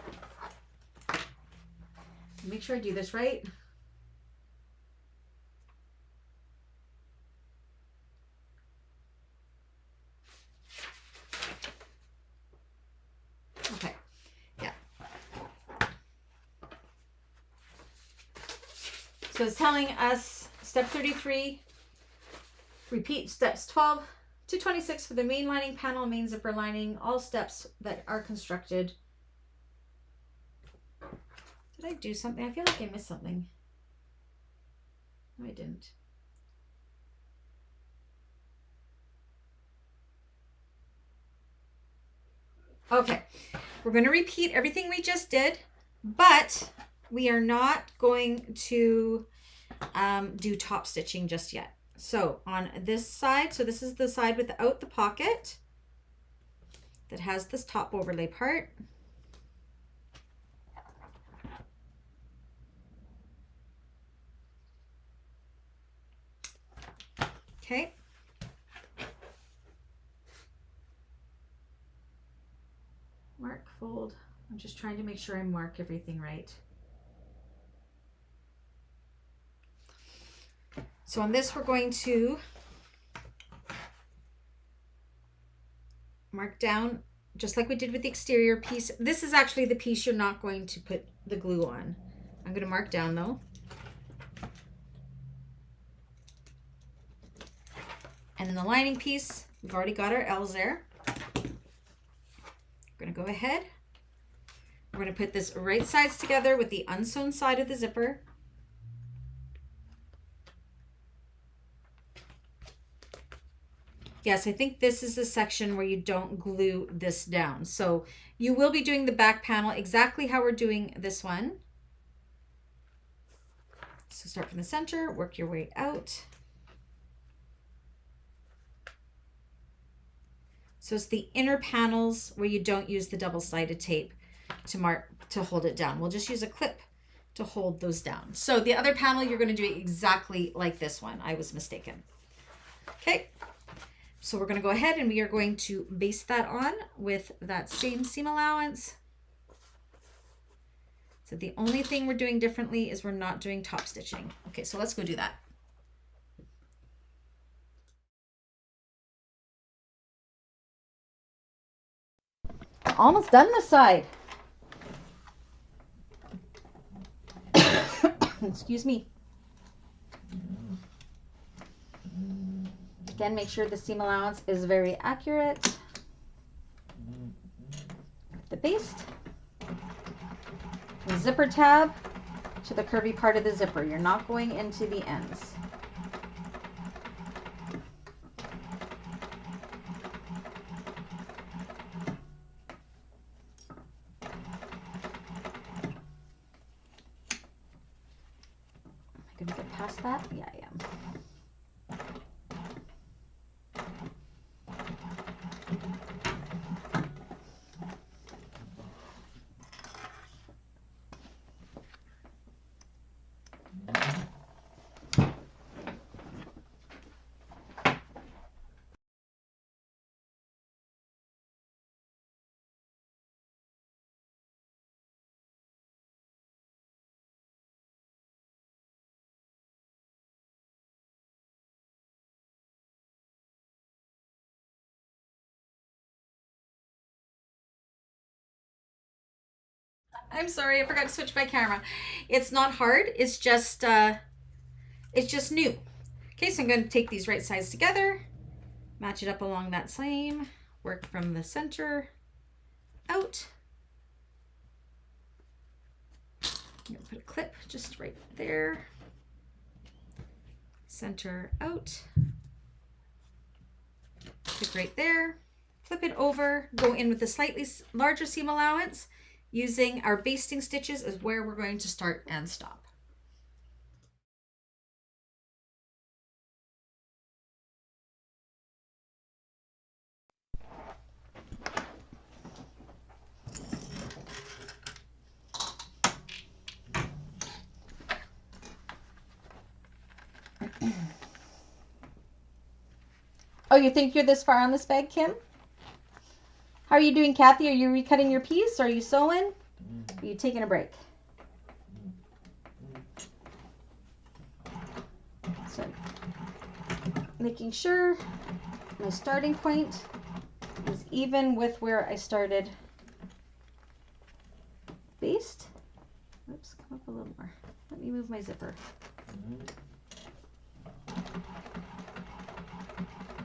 Make sure I do this right. Okay, yeah. So it's telling us step 33, repeat steps 12 to 26 for the main lining panel, main zipper lining, all steps that are constructed. Did I do something? I feel like I missed something. No, I didn't. Okay, we're going to repeat everything we just did, but we are not going to do top stitching just yet. So on this side, so this is the side without the pocket that has this top overlay part. Okay. Mark, fold. I'm just trying to make sure I mark everything right. So on this, we're going to mark down just like we did with the exterior piece. This is actually the piece you're not going to put the glue on. I'm going to mark down though. And then the lining piece, we've already got our L's there. We're going to go ahead. We're going to put this right sides together with the unsewn side of the zipper. Yes, I think this is the section where you don't glue this down. So you will be doing the back panel exactly how we're doing this one. So start from the center, work your way out. So it's the inner panels where you don't use the double-sided tape to hold it down. We'll just use a clip to hold those down. So the other panel, you're going to do it exactly like this one. I was mistaken. Okay. So we're going to go ahead and we are going to baste that on with that same seam allowance. So the only thing we're doing differently is we're not doing top stitching. Okay, so let's go do that. Almost done this side. Excuse me. Again, make sure the seam allowance is very accurate. The baste. The zipper tab to the curvy part of the zipper. You're not going into the ends. Am I going to get past that? Yeah, I am. I'm sorry, I forgot to switch my camera. It's not hard, it's just new. Okay, so I'm going to take these right sides together, match it up along that same, work from the center out. I'm going to put a clip just right there. Center out. Clip right there. Flip it over, go in with a slightly larger seam allowance. Using our basting stitches is where we're going to start and stop. Oh, you think you're this far on this bag, Kim? How are you doing, Kathy? Are you recutting your piece? Are you sewing? Are you taking a break? So, making sure my starting point is even with where I started baste. Oops, come up a little more. Let me move my zipper.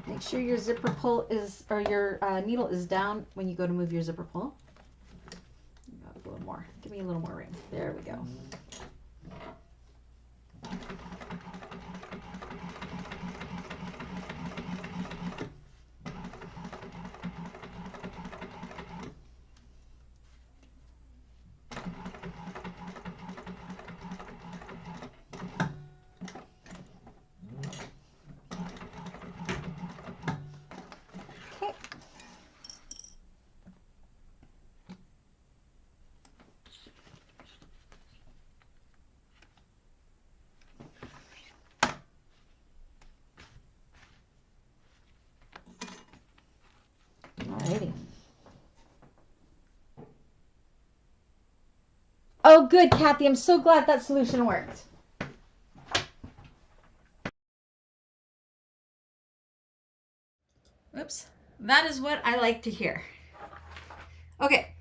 Make sure your zipper pull is, or your needle is down when you go to move your zipper pull. A little more. Give me a little more room. There we go. Oh, good, Kathy. I'm so glad that solution worked. Oops. That is what I like to hear. Okay.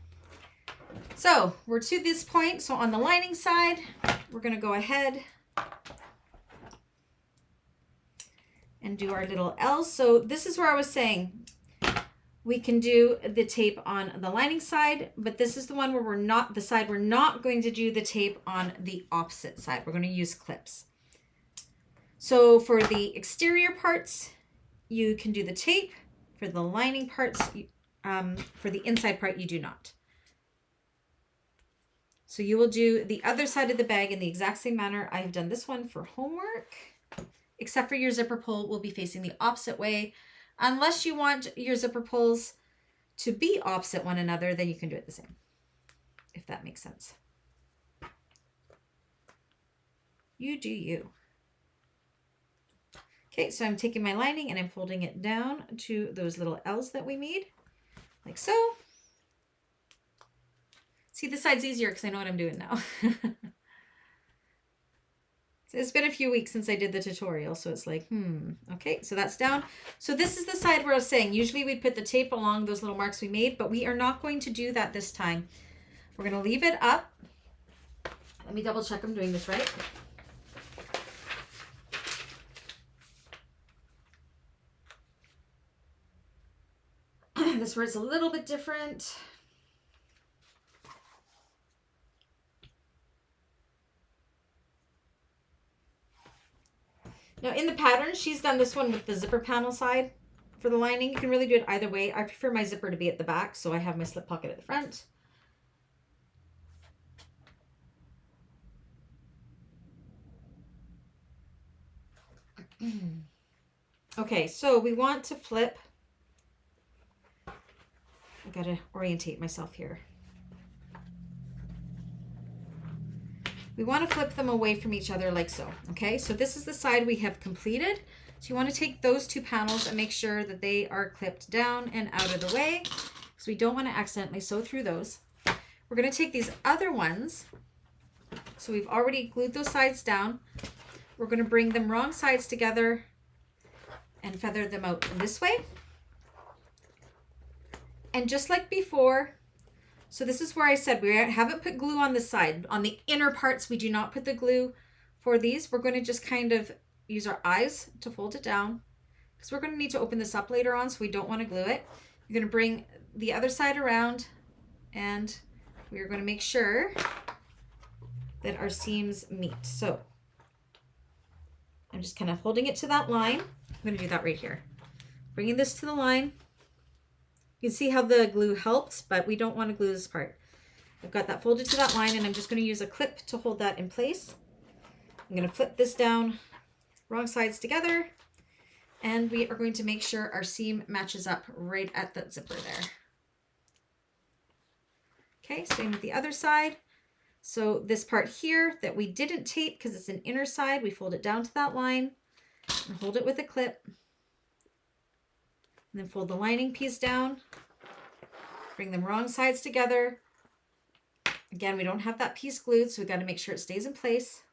So we're to this point. So on the lining side, we're going to go ahead and do our little L's. So this is where I was saying we can do the tape on the lining side, but this is the one where we're not going to do the tape on the opposite side. We're going to use clips. So for the exterior parts, you can do the tape. For the lining parts, for the inside part, you do not. So you will do the other side of the bag in the exact same manner. I have done this one for homework, except for your zipper pull will be facing the opposite way. Unless you want your zipper pulls to be opposite one another, then you can do it the same, if that makes sense. You do you. Okay, so I'm taking my lining and I'm folding it down to those little L's that we made, like so. See, this side's easier because I know what I'm doing now. So it's been a few weeks since I did the tutorial, so it's like, okay, so that's down. So this is the side where I was saying, usually we'd put the tape along those little marks we made, but we are not going to do that this time. We're going to leave it up. Let me double check I'm doing this right. This word's a little bit different. Now in the pattern, she's done this one with the zipper panel side for the lining. You can really do it either way. I prefer my zipper to be at the back, so I have my slip pocket at the front. Okay, so we want to flip. I gotta orientate myself here. We want to flip them away from each other like so. Okay, so this is the side we have completed. So you want to take those two panels and make sure that they are clipped down and out of the way, because we don't want to accidentally sew through those. We're going to take these other ones. So we've already glued those sides down. We're going to bring them wrong sides together and feather them out in this way. And just like before, so this is where I said we haven't put glue on the side. On the inner parts, we do not put the glue for these. We're going to just kind of use our eyes to fold it down, because we're going to need to open this up later on, so we don't want to glue it. You're going to bring the other side around, and we are going to make sure that our seams meet. So I'm just kind of holding it to that line. I'm going to do that right here. Bringing this to the line. You can see how the glue helps, but we don't want to glue this part. I've got that folded to that line, and I'm just going to use a clip to hold that in place. I'm going to flip this down, wrong sides together, and we are going to make sure our seam matches up right at that zipper there. Okay, same with the other side. So this part here that we didn't tape because it's an inner side, we fold it down to that line and hold it with a clip. And then fold the lining piece down, bring them wrong sides together. Again, we don't have that piece glued, so we've got to make sure it stays in place,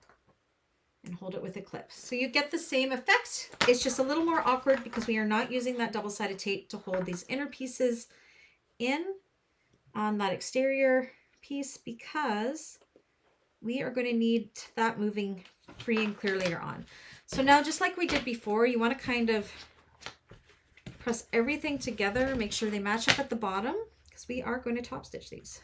and hold it with a clip. So you get the same effect. It's just a little more awkward because we are not using that double-sided tape to hold these inner pieces in on that exterior piece, because we are going to need that moving free and clear later on. So now, just like we did before, you want to kind of press everything together, make sure they match up at the bottom, because we are going to top stitch these.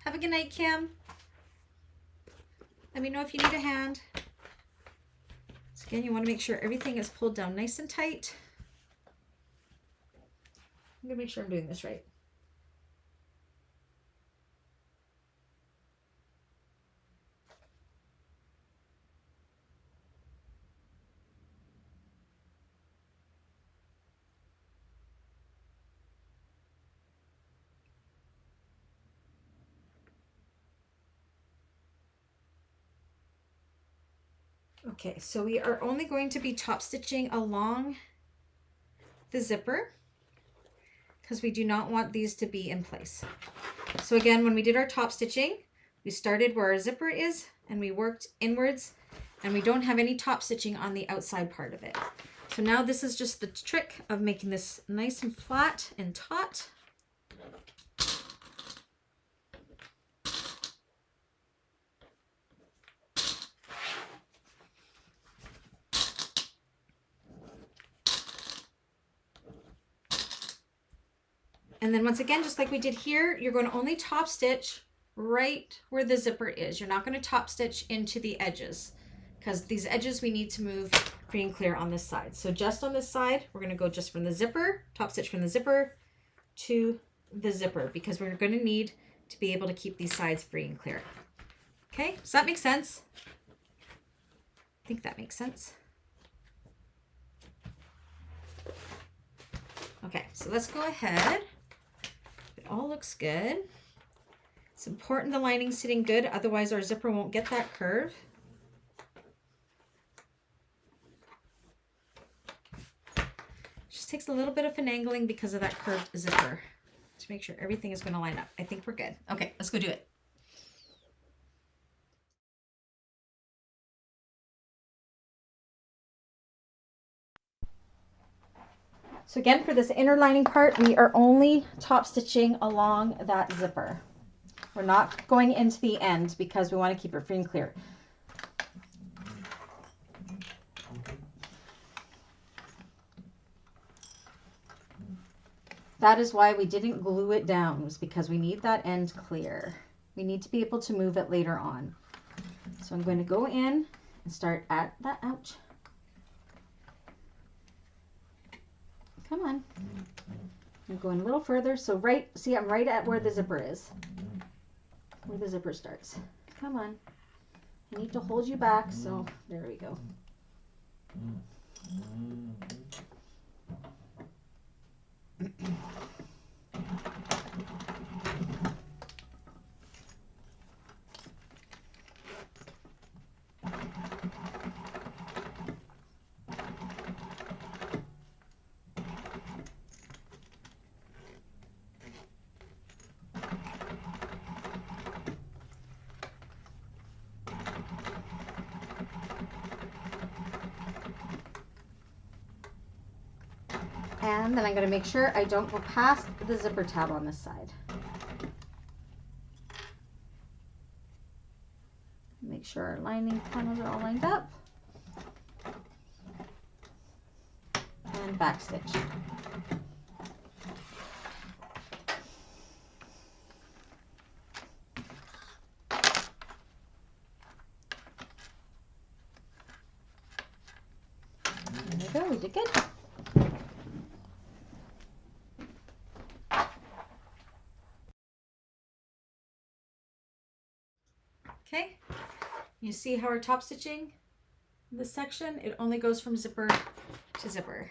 Have a good night, Kim. Let me know if you need a hand. So again, you want to make sure everything is pulled down nice and tight. I'm going to make sure I'm doing this right. Okay, so we are only going to be top stitching along the zipper because we do not want these to be in place. So again, when we did our top stitching, we started where our zipper is and we worked inwards, and we don't have any top stitching on the outside part of it. So now this is just the trick of making this nice and flat and taut. And then once again, just like we did here, you're going to only top stitch right where the zipper is. You're not going to top stitch into the edges because these edges we need to move free and clear on this side. So just on this side, we're going to go just from the zipper, top stitch from the zipper to the zipper, because we're going to need to be able to keep these sides free and clear. Okay, does that make sense? I think that makes sense. Okay, so let's go ahead. It all looks good. It's important the lining's sitting good, otherwise our zipper won't get that curve. Just takes a little bit of finagling because of that curved zipper to make sure everything is going to line up. I think we're good. Okay, let's go do it. So again, for this inner lining part, we are only top stitching along that zipper. We're not going into the end because we want to keep it free and clear. That is why we didn't glue it down, was because we need that end clear. We need to be able to move it later on. So I'm going to go in and start at that, ouch. Come on. I'm going a little further. So right, see, I'm right at where the zipper is. Where the zipper starts. Come on. I need to hold you back, so there we go. And then I'm going to make sure I don't go past the zipper tab on this side. Make sure our lining panels are all lined up. And back stitch. There we go, we did good. Okay, you see how we're top stitching this section? It only goes from zipper to zipper.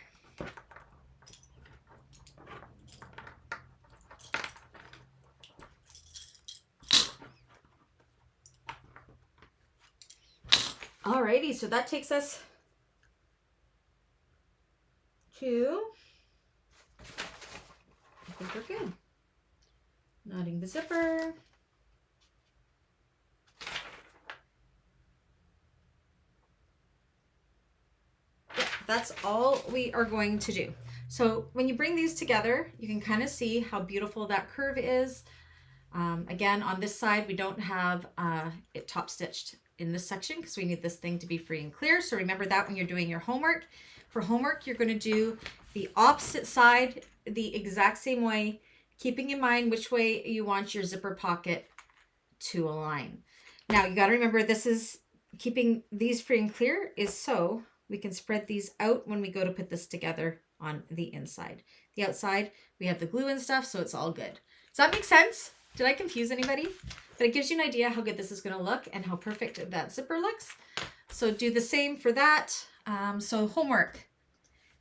Alrighty, so that takes us to, I think we're good. Knotting the zipper. That's all we are going to do. So when you bring these together, you can kind of see how beautiful that curve is. Again, on this side, we don't have it top stitched in this section because we need this thing to be free and clear. So remember that when you're doing your homework. For homework, you're going to do the opposite side the exact same way, keeping in mind which way you want your zipper pocket to align. Now, you got to remember this is keeping these free and clear is so we can spread these out when we go to put this together on the inside. The outside, we have the glue and stuff, so it's all good. Does that make sense? Did I confuse anybody? But it gives you an idea how good this is going to look and how perfect that zipper looks. So do the same for that. So homework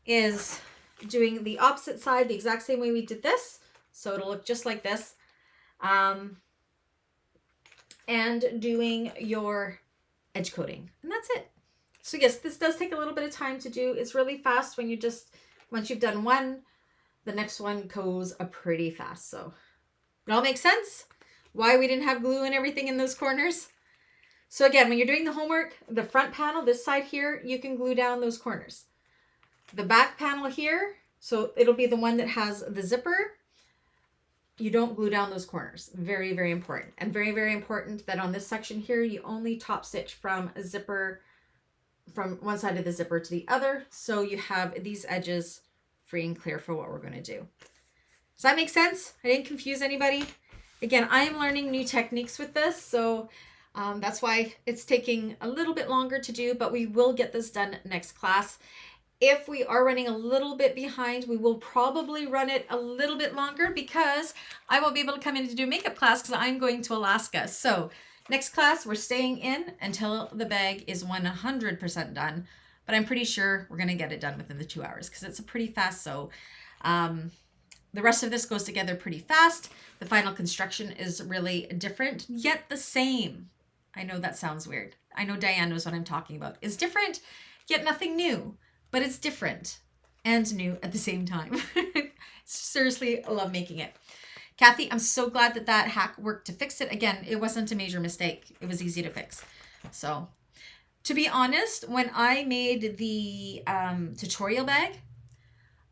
is doing the opposite side the exact same way we did this. So it'll look just like this. And doing your edge coating. And that's it. So yes, this does take a little bit of time to do. It's really fast when you just, once you've done one, the next one goes pretty fast. So it all makes sense why we didn't have glue and everything in those corners. So again, when you're doing the homework, the front panel, this side here, you can glue down those corners. The back panel here, so it'll be the one that has the zipper. You don't glue down those corners. Very, very important. And very, very important that on this section here, you only top stitch from a zipper, from one side of the zipper to the other. So you have these edges free and clear for what we're going to do. Does that make sense? I didn't confuse anybody. Again, I am learning new techniques with this. So that's why it's taking a little bit longer to do, but we will get this done next class. If we are running a little bit behind, we will probably run it a little bit longer because I won't be able to come in to do makeup class because I'm going to Alaska. So next class, we're staying in until the bag is 100% done, but I'm pretty sure we're going to get it done within the 2 hours because it's a pretty fast. So the rest of this goes together pretty fast. The final construction is really different, yet the same. I know that sounds weird. I know Diane knows what I'm talking about. It's different, yet nothing new. But it's different and new at the same time. Seriously, I love making it. Kathy, I'm so glad that that hack worked to fix it. Again, it wasn't a major mistake. It was easy to fix. So to be honest, when I made the tutorial bag,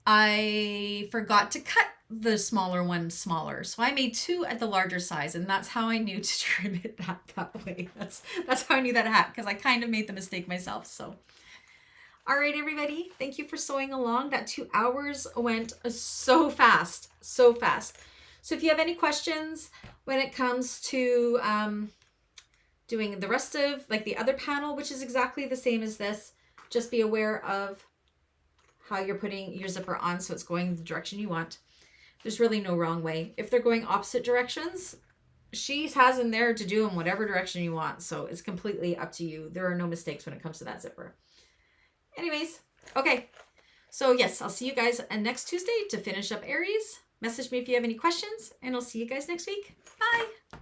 I forgot to cut the smaller one smaller. So I made 2 at the larger size, and that's how I knew to trim it that way. That's how I knew that hack, because I kind of made the mistake myself. So all right, everybody, thank you for sewing along. That 2 hours went so fast, so fast. So if you have any questions when it comes to doing the rest of like the other panel, which is exactly the same as this, just be aware of how you're putting your zipper on so it's going the direction you want. There's really no wrong way. If they're going opposite directions, she has in there to do them whatever direction you want. So it's completely up to you. There are no mistakes when it comes to that zipper. Anyways, okay. So yes, I'll see you guys next Tuesday to finish up Aries. Message me if you have any questions, and I'll see you guys next week. Bye.